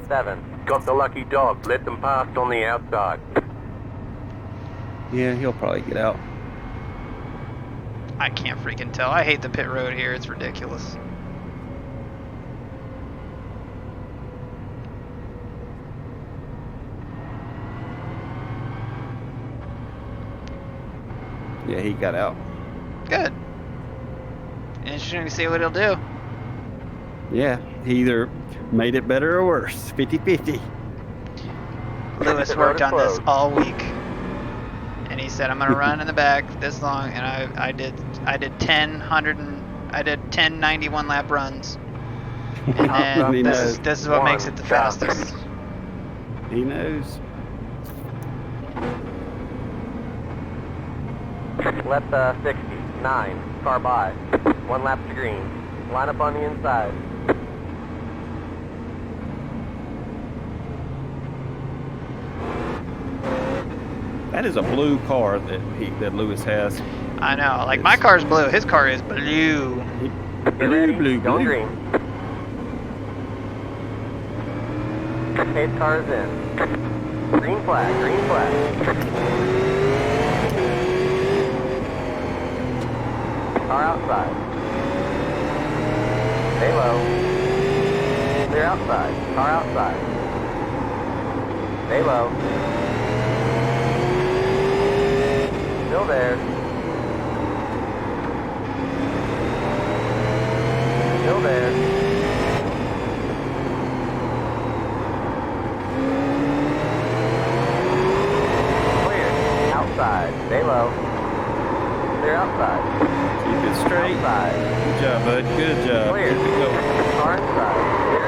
7, got the lucky dog. Let them past on the outside. Yeah, he'll probably get out. I can't freaking tell. I hate the pit road here. It's ridiculous. Yeah, he got out. Good. Interesting to see what he'll do. Yeah, he either made it better or worse. 50-50. Lewis worked on this all week, and he said, "I'm gonna run in the back this long," and I did 10 91 lap runs, and then this is what makes it the fastest. He knows. Left 60, 9, car by. 1 lap to green. Line up on the inside. That is a blue car that Lewis has. I know. Like my car's blue. His car is blue. Blue. Going green. Pace car is in. Green flag, green flag. Car outside. Stay low. Clear outside. Car outside. Stay low. Still there. Still there. Clear. Outside. Stay low. Clear outside. Keep it straight. Outside. Good job, bud. Good job. Clear. Keep it going. Car inside. Clear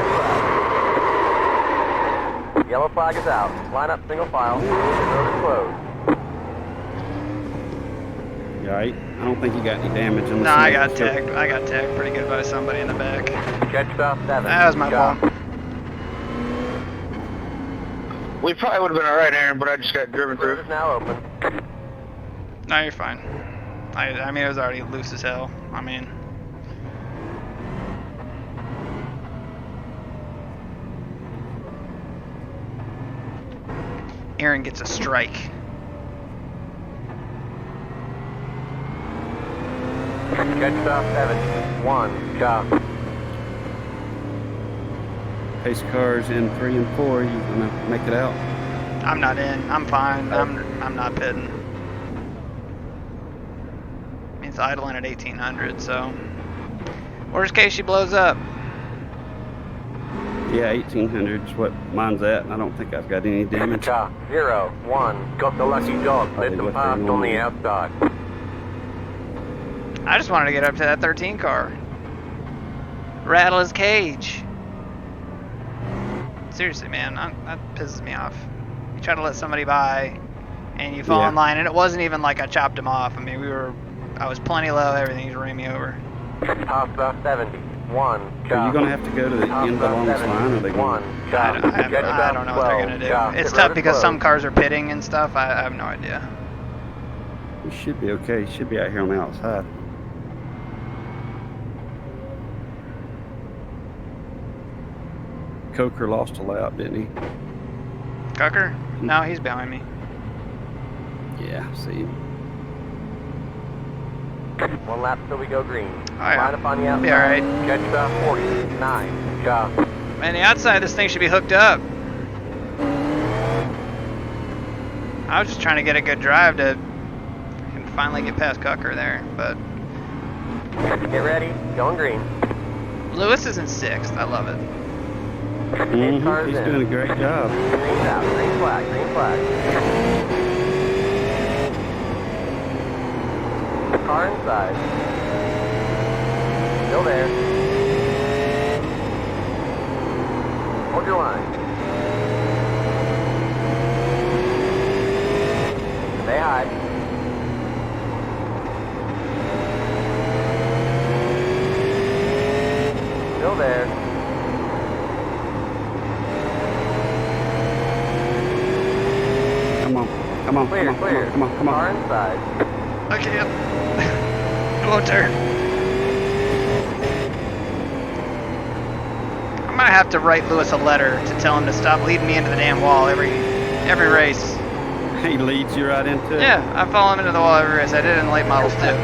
inside. Yellow flag is out. Line up single file. The road is closed. You all right? I don't think you got any damage on the No, I got snow. tagged. I got tagged pretty good by somebody in the back. Catch stop 7. That was my fault. We probably would have been alright, Aaron, but I just got driven Road through. is now open. No, you're fine. I mean, it was already loose as hell. I mean, Aaron gets a strike. Catch stop 7. 1, chop. Pace cars in 3 and 4. You gonna make it out? I'm not in. I'm fine. I'm not pitting. Means idling at 1800. So, worst case, she blows up. Yeah, 1800's what mine's at. And I don't think I've got any damage. Chop. 0, 1. Got the lucky dog. Let them past on the outside. I just wanted to get up to that 13 car. Rattle his cage. Seriously, man, that pisses me off. You try to let somebody by, and you fall Yeah. in line, and it wasn't even like I chopped him off. I mean, I was plenty low, everything, he ran me over. Top stop 70. 1, chop. Are you gonna have to go to the end of the longest line, or are they 1, going? chop. I don't know what they're gonna do. It's tough because some cars are pitting and stuff. I have no idea. You should be okay. You should be out here on the outside. Coker lost a lap, didn't he? Cucker? No, he's behind me. Yeah, see. 1 lap till we go green. yeah. Line up on the outside. Be alright. Catch stop 40. 9, chop. Man, the outside, this thing should be hooked up. I was just trying to get a good drive to finally get past Cucker there, but Get ready. Going green. Lewis is in 6th. I love it. He's doing a great job. Green's out. Green flag. Green flag. Car inside. Still there. Hold your line. Stay high. Still there. Come on. Come on. Clear, Come on. clear. Come on. Come on. Car inside. I can't. It won't turn. I'm gonna have to write Lewis a letter to tell him to stop leading me into the damn wall every race. He leads you right into it. Yeah, I follow him into the wall every race. I did it in late models too.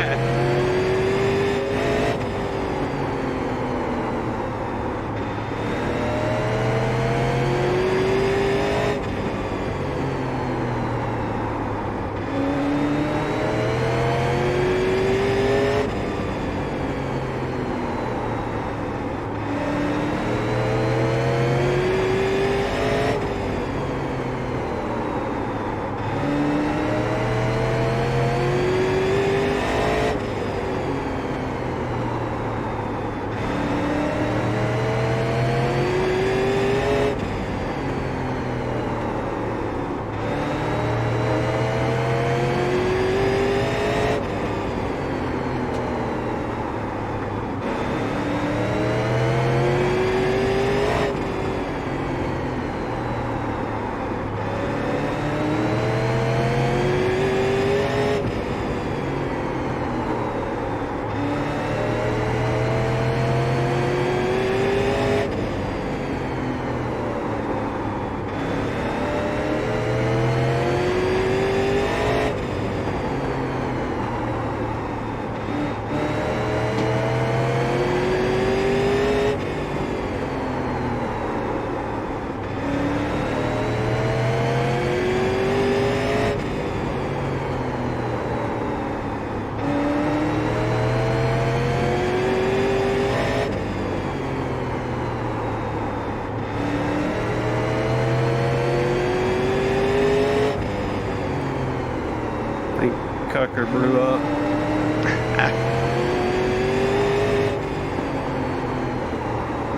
Cucker blew up.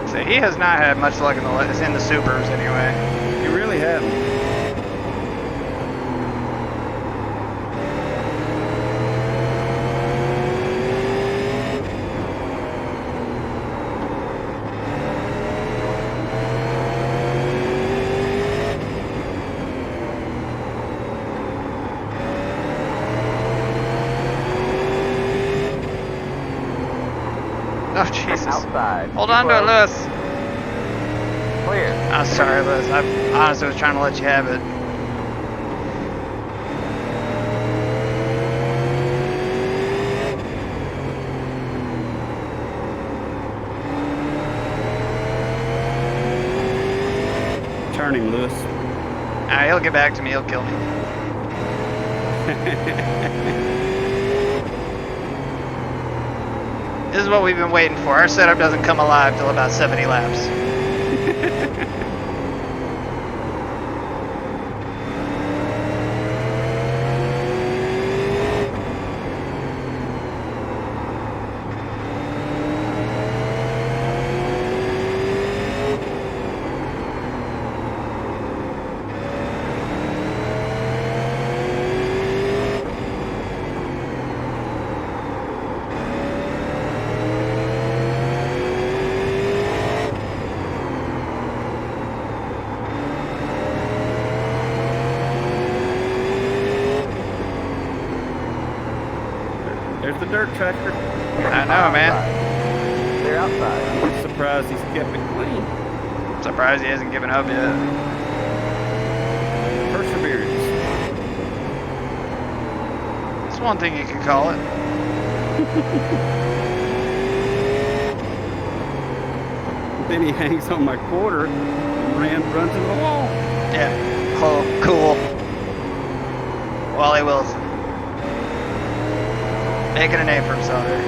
So he has not had much luck in the supers anyway. You really haven't. Oh, Jesus. Outside. Hold on to it, Lewis. Clear. I'm sorry, Lewis. I honestly was trying to let you have it. Turn him, Lewis. He'll get back to me. He'll kill me. This is what we've been waiting for. Our setup doesn't come alive till about 70 laps. There's the dirt tractor. I know, man. They're outside. I'm surprised he's kept it clean. Surprised he hasn't given up yet. Perseverance. It's one thing you could call it. Then he hangs on my quarter and runs into the wall. Yeah, cool. Wally Wilson. Making a name for himself here.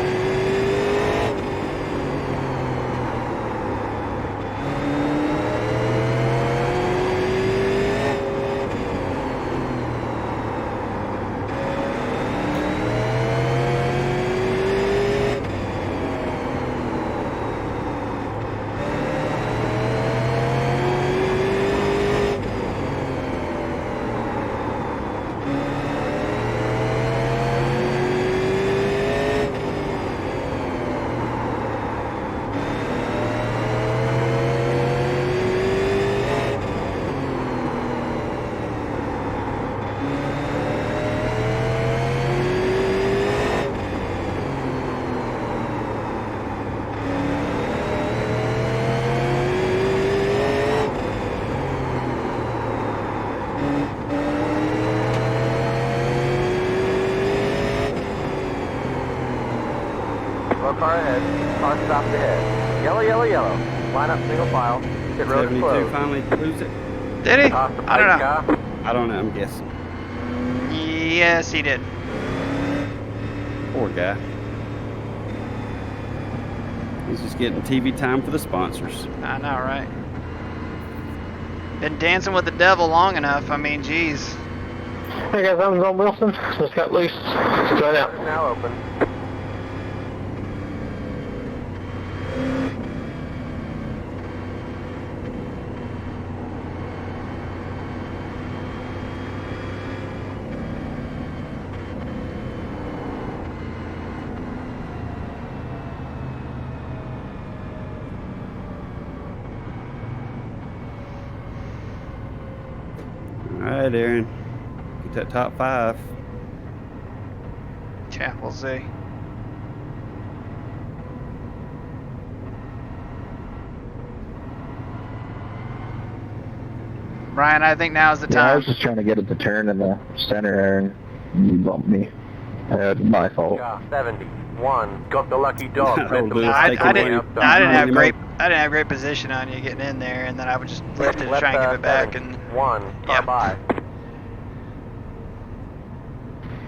car ahead. Car stopped ahead. Yellow, yellow, yellow. Line up single file. Pit road 72 closed. finally lose it? Did he? Off the I don't plate, know. car. I don't know, I'm guessing. Yes, he did. Poor guy. He's just getting TV time for the sponsors. I know, right? Been dancing with the devil long enough. I mean, geez. Hey guys, I'm on Wilson. Just got loose. Right out. Now open. All right, Aaron. Get that top 5. Yeah, we'll see. Ryan, I think now's the Yeah, I time. was just trying to get it to turn in the center, and you bumped me. It's my fault. Car 71. Got the lucky dog. Oh, Red the Lewis, flag. take it away. I didn't have Money great position on you getting in there, and then I would just lift it and Left, try and give it back. And 1. Yeah. Bye.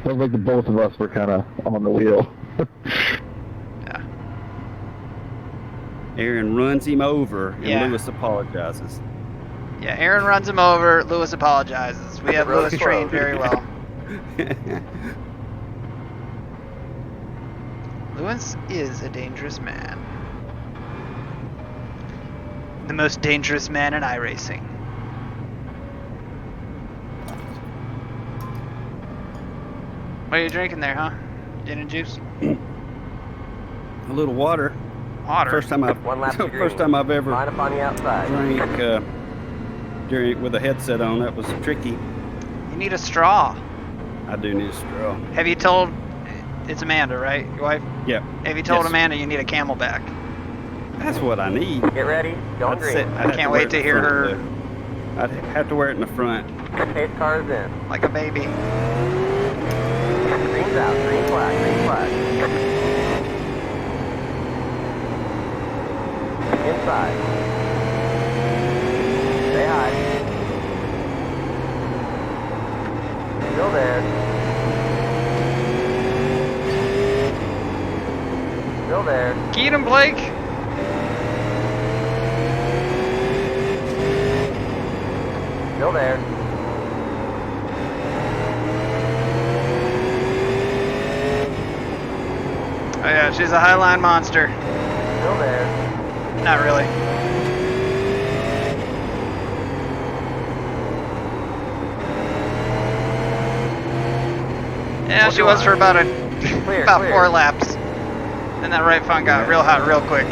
Looked like the both of us were kind of on the wheel. yeah, Aaron runs him over, and Yeah. Lewis apologizes. yeah. Aaron runs him over. Lewis apologizes. We have Road Lewis is trained closed. very well. Lewis is a dangerous man. The most dangerous man in iRacing. What are you drinking there, huh? Gin and juice? A little water. Water? First time I've One lap to first green. time I've ever Line up on the outside. drank with a headset on. That was tricky. You need a straw. I do need a straw. Have you told... It's Amanda, right? Your wife? Yep. Have you told Yes. Amanda you need a Camelback? That's what I need. Get ready. Going I'd green. sit- I'd have Can't wear wait it to in the hear front, her- though. I'd have to wear it in the front. 8 cars in. Like a baby. Green's out. Green flag. Green flag. Inside. Stay high. Still there. Still there. Get him, Blake! Still there. Oh yeah, she's a highline monster. Still there. Not really. Yeah, she was for about Clear, about clear. 4 laps. And that right front got real hot real quick.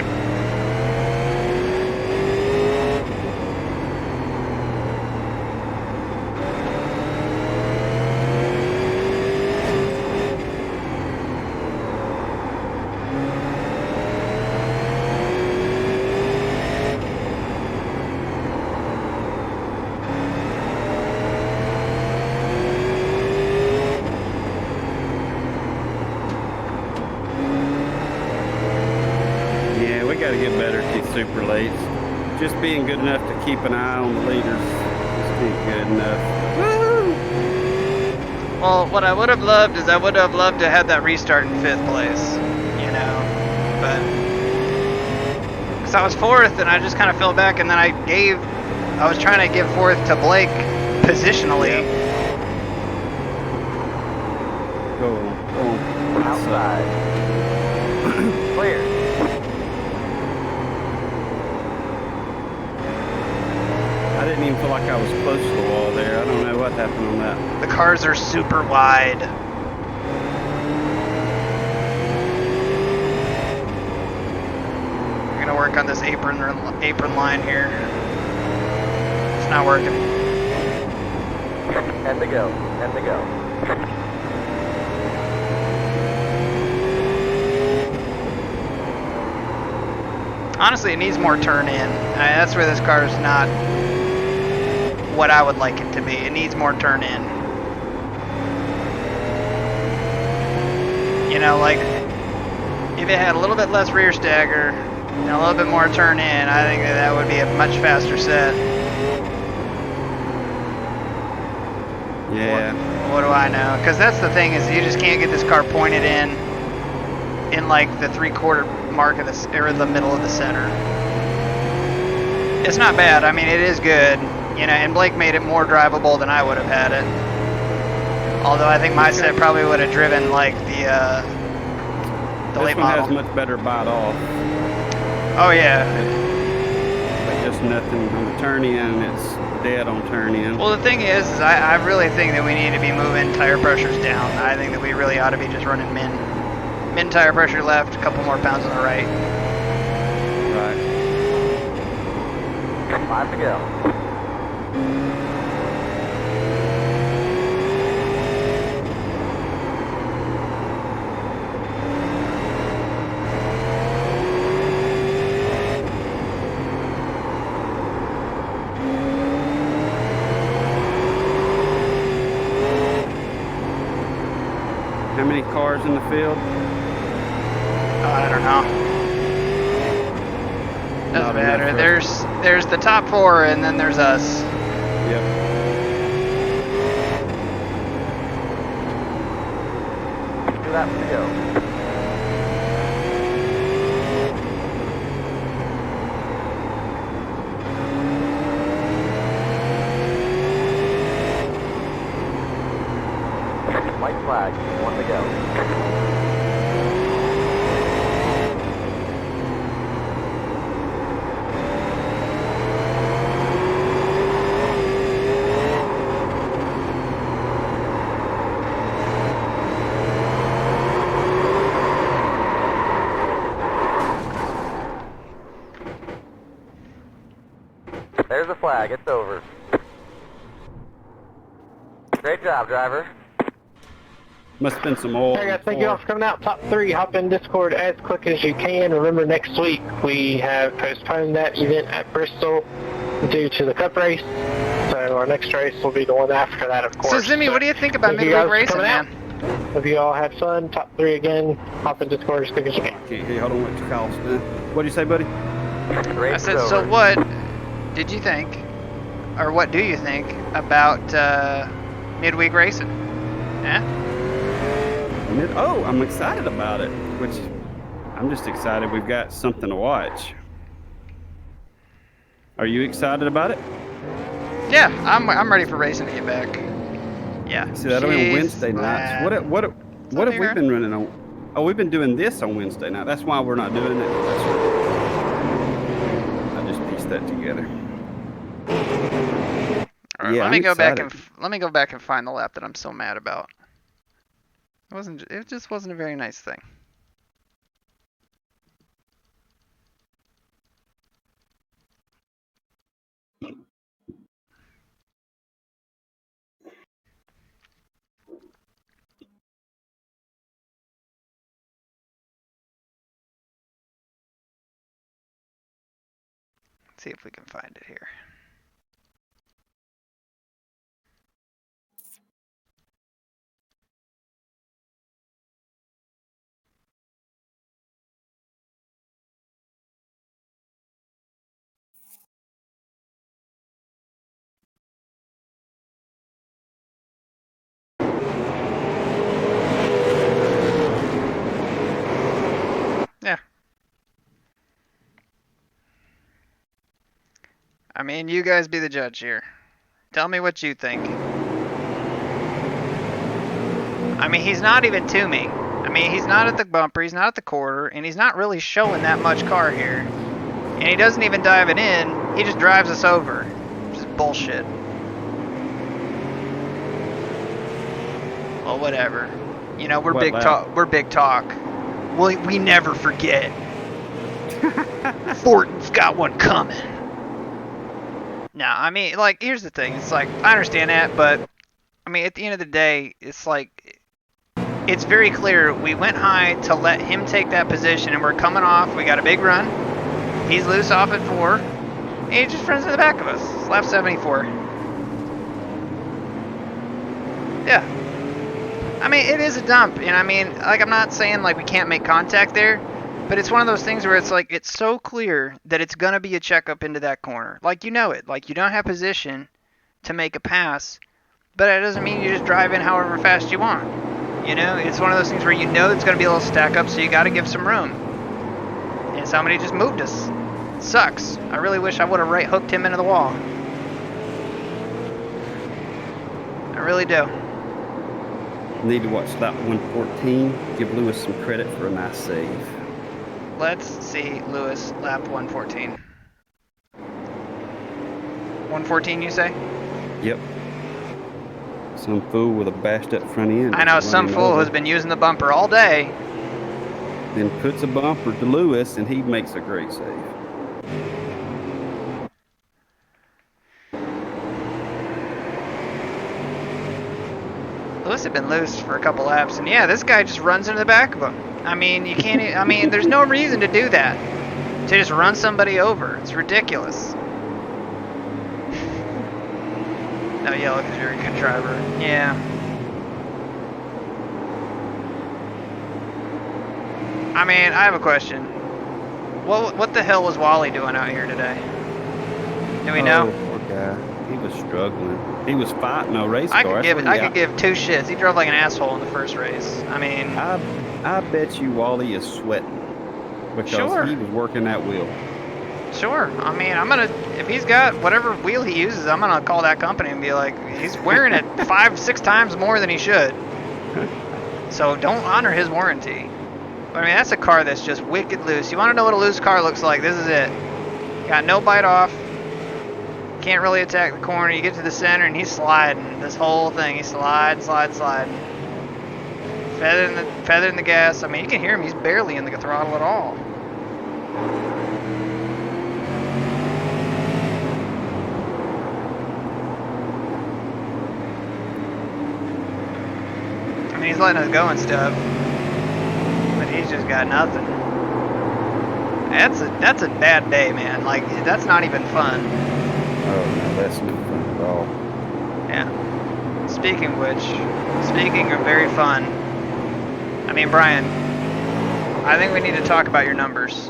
Yeah, we got to get better at these super lates. Just being good enough to keep an eye on the leaders just ain't good enough. Well, what I would have loved is I would have loved to have that restart in 5th place, you know, but because I was 4th and I just kind of fell back, and then I was trying to give 4th to Blake positionally. Go. Outside. Clear. I didn't even feel like I was close to the wall there. I don't know what happened on that. The cars are super wide. We're gonna work on this apron line here. It's not working. And to go. And to go. Honestly, it needs more turn in. That's where this car is not what I would like it to be. It needs more turn in. You know, like if it had a little bit less rear stagger and a little bit more turn in, I think that would be a much faster set. Yeah. What do I know? Because that's the thing, is you just can't get this car pointed in like the 3/4 mark of the, or the middle of the center. It's not bad. I mean, it is good, you know. And Blake made it more drivable than I would have had it. Although I think my set probably would have driven like the late model. This one has much better bite off. Oh yeah. But just nothing on the turn in. It's dead on turn in. Well, the thing is I really think that we need to be moving tire pressures down. I think that we really ought to be just running min tire pressure left, a couple more pounds on the right. Right. 5 to go. How many cars in the field? I don't know. Doesn't Not matter. enough There's the top 4, and then there's us. Yep. 2 laps to go. White flag, 1 to go. There's the flag, it's over. Great job, driver. Must have been some oil. Hey guys, thank you all for coming out. Top 3, hop in Discord as quick as you can. Remember, next week we have postponed that event at Bristol due to the Cup race. So our next race will be the one after that, of course. So Zimmy, what do you think about thank you midweek guys for racing, coming man? out. Hope you all had fun. Top 3 again. Hop in Discord as quick as you can. Can't hear you. Hold on, what you call us, man? What'd you say, buddy? I said, so what did you think, or what do you think about midweek racing? Yeah? Oh, I'm excited about it. Which, I'm just excited we've got something to watch. Are you excited about it? Yeah, I'm ready for racing to get back. Yeah. See, that'll be Wednesday nights. man. What have we been running on? Oh, we've been doing this on Wednesday night. That's why we're not doing it. That's right. I just pieced that together. All right, Yeah, let me I'm go back excited. and let me go back and find the lap that I'm so mad about. It just wasn't a very nice thing. Let's see if we can find it here. Yeah. I mean, you guys be the judge here. Tell me what you think. I mean, he's not even to me. I mean, he's not at the bumper, he's not at the quarter, and he's not really showing that much car here. And he doesn't even dive it in, he just drives us over. Which is bullshit. Well, whatever. You know, we're What big lap? talk. We're big talk. We never forget. Fortin's got one coming. No, I mean, like, here's the thing. It's like, I understand that, but, I mean, at the end of the day, it's like, it's very clear we went high to let him take that position, and we're coming off. We got a big run. He's loose off at 4. And he just runs in the back of us. It's lap 74. Yeah. I mean, it is a dump, and I mean, like, I'm not saying like we can't make contact there, but it's one of those things where it's like it's so clear that it's gonna be a checkup into that corner. Like you know it. Like you don't have position to make a pass, but it doesn't mean you just drive in however fast you want. You know, it's one of those things where you know it's gonna be a little stack up, so you got to give some room. And somebody just moved us. It sucks. I really wish I would have right hooked him into the wall. I really do. Need to watch lap 114. Give Lewis some credit for a nice save. Let's see Lewis, lap 114. 114, you say? Yep. Some fool with a bashed up front end. I know, some running fool over, has been using the bumper all day. then puts a bumper to Lewis, and he makes a great save. Lewis had been loose for a couple laps, and yeah, this guy just runs into the back of him. I mean, you can't. I mean, there's no reason to do that. To just run somebody over. It's ridiculous. No yellow because you're a good driver. Yeah. I mean, I have a question. What the hell was Wally doing out here today? Do we know? Poor guy. He was struggling. He was fighting a race car. I could give two shits. He drove like an asshole in the first race. I mean, I bet you Wally is sweating because Sure. he was working that wheel. sure. I mean, if he's got whatever wheel he uses, I'm gonna call that company and be like, he's wearing it 5-6 times more than he should. So don't honor his warranty. But, I mean, that's a car that's just wicked loose. You want to know what a loose car looks like? This is it. Got no bite off. Can't really attack the corner. You get to the center and he's sliding. This whole thing, he's sliding. Feathering the gas. I mean, you can hear him. He's barely in the throttle at all. I mean, he's letting us go and stuff, but he's just got nothing. That's a bad day, man. Like, that's not even fun. Oh, no, that's no fun at all. Yeah. Speaking of which, speaking of very fun, I mean, Brian, I think we need to talk about your numbers.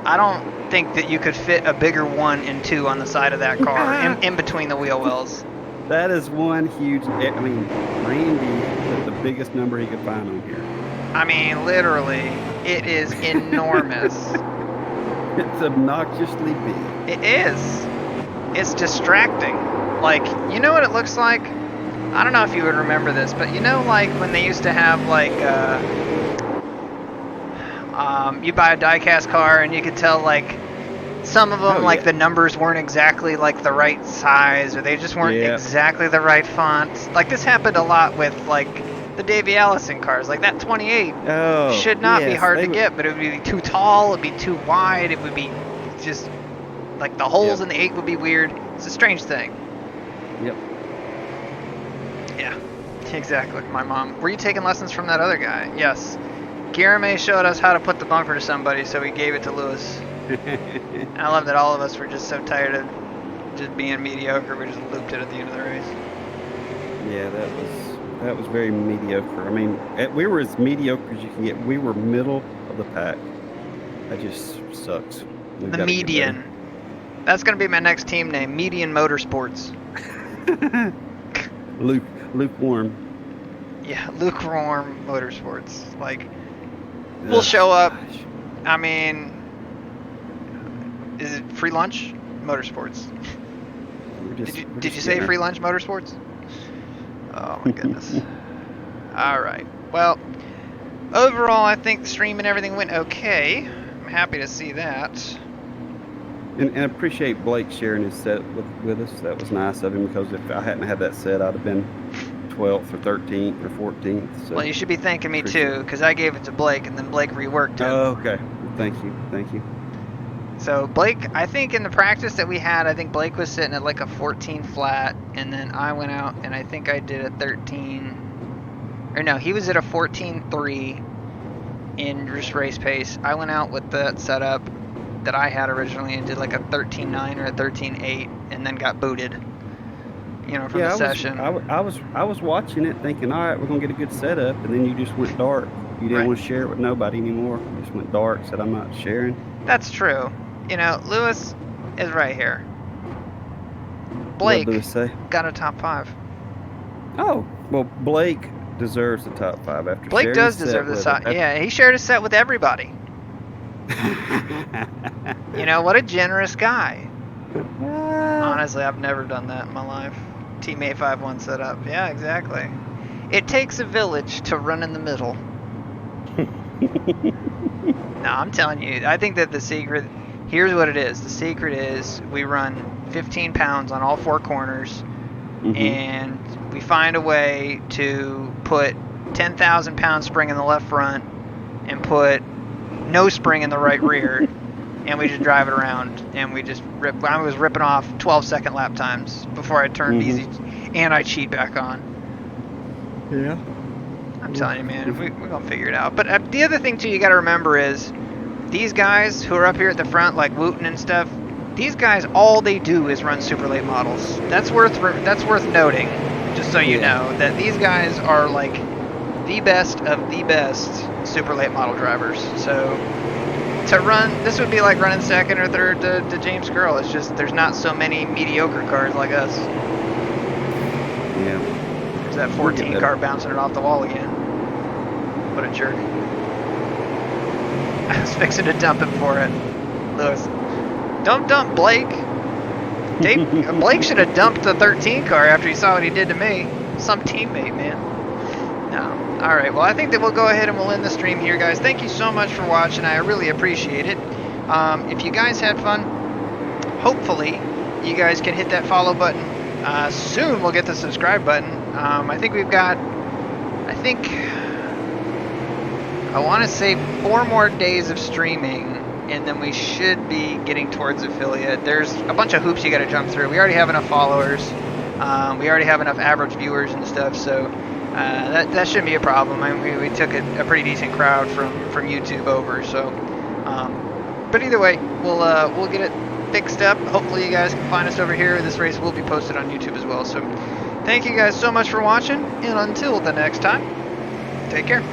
I don't think that you could fit a bigger 1 and 2 on the side of that car, in between the wheel wells. That is one huge. I mean, Randy put the biggest number he could find on here. I mean, literally, it is enormous. It's obnoxiously big. It is. It's distracting. Like, you know what it looks like? I don't know if you would remember this, but you know, like when they used to have like, you buy a die-cast car and you could tell like some of them, the numbers weren't exactly like the right size, or they just weren't exactly the right font. Like this happened a lot with like the Davey Allison cars. Like that 28 should not be hard to get, but it would be too tall, it would be too wide, it would be just like the holes in the 8 would be weird. It's a strange thing. Yep. Yeah, exactly. My mom. Were you taking lessons from that other guy? Yes. Guillerme showed us how to put the bumper to somebody, so we gave it to Lewis. And I love that all of us were just so tired of just being mediocre, we just looped it at the end of the race. Yeah, that was very mediocre. I mean, we were as mediocre as you can get. We were middle of the pack. That just sucks. The median. That's going to be my next team name, Median Motorsports. Lukewarm. Yeah, lukewarm motorsports. Like, we'll show up. I mean, is it free lunch? Motorsports. Did you say free lunch motorsports? Oh my goodness. All right. Well, overall, I think the stream and everything went okay. I'm happy to see that. And appreciate Blake sharing his set with us. That was nice of him, because if I hadn't had that set, I'd have been 12th or 13th or 14th. So well, you should be thanking me too, because I gave it to Blake and then Blake reworked it. Oh, okay. Thank you. So Blake, I think in the practice that we had, I think Blake was sitting at like a 14 flat, and then I went out and I think I did a 13, or no, he was at a 14.3 in just race pace. I went out with that setup that I had originally and did like a 13.9 or a 13.8, and then got booted. you know, from Yeah, the session. I was watching it thinking, all right, we're going to get a good setup, and then you just went dark. You didn't Right. want to share it with nobody anymore. You just went dark, said, I'm not sharing. That's true. You know, Lewis is right here. What'd Blake Lewis say? got a top 5. Oh, well, Blake deserves the top 5 after Blake sharing does his set deserve the with top. us. Yeah, he shared his set with everybody. You know, what a generous guy. Honestly, I've never done that in my life. Teammate 5-1 setup. Yeah, exactly. It takes a village to run in the middle. No, I'm telling you, I think that the secret, here's what it is. The secret is we run 15 pounds on all 4 corners, and we find a way to put 10,000 pound spring in the left front and put no spring in the right rear, and we just drive it around, and we just rip. I was ripping off 12-second lap times before I turned easy anti-cheat back on. Yeah. I'm telling you, man, we're going to figure it out. But the other thing, too, you got to remember is these guys who are up here at the front, like Wooten and stuff, these guys, all they do is run super late models. That's worth noting, just so you know, that these guys are like the best of the best super late model drivers. So to run, this would be like running second or third to James Girl. It's just there's not so many mediocre cars like us. Yeah. There's that 14 car bouncing it off the wall again. What a jerk. I was fixing to dump him for it. Lewis. Don't dump Blake. Blake should have dumped the 13 car after he saw what he did to me. Some teammate, man. No. Alright, well, I think that we'll go ahead and we'll end the stream here, guys. Thank you so much for watching. I really appreciate it. If you guys had fun, hopefully you guys can hit that follow button. Soon we'll get the subscribe button. I think we've got, I want to say 4 more days of streaming, and then we should be getting towards affiliate. There's a bunch of hoops you got to jump through. We already have enough followers. We already have enough average viewers and stuff, so that shouldn't be a problem. I mean, we took a pretty decent crowd from YouTube over, so. But either way, we'll get it fixed up. Hopefully you guys can find us over here. This race will be posted on YouTube as well. So thank you guys so much for watching, and until the next time, take care.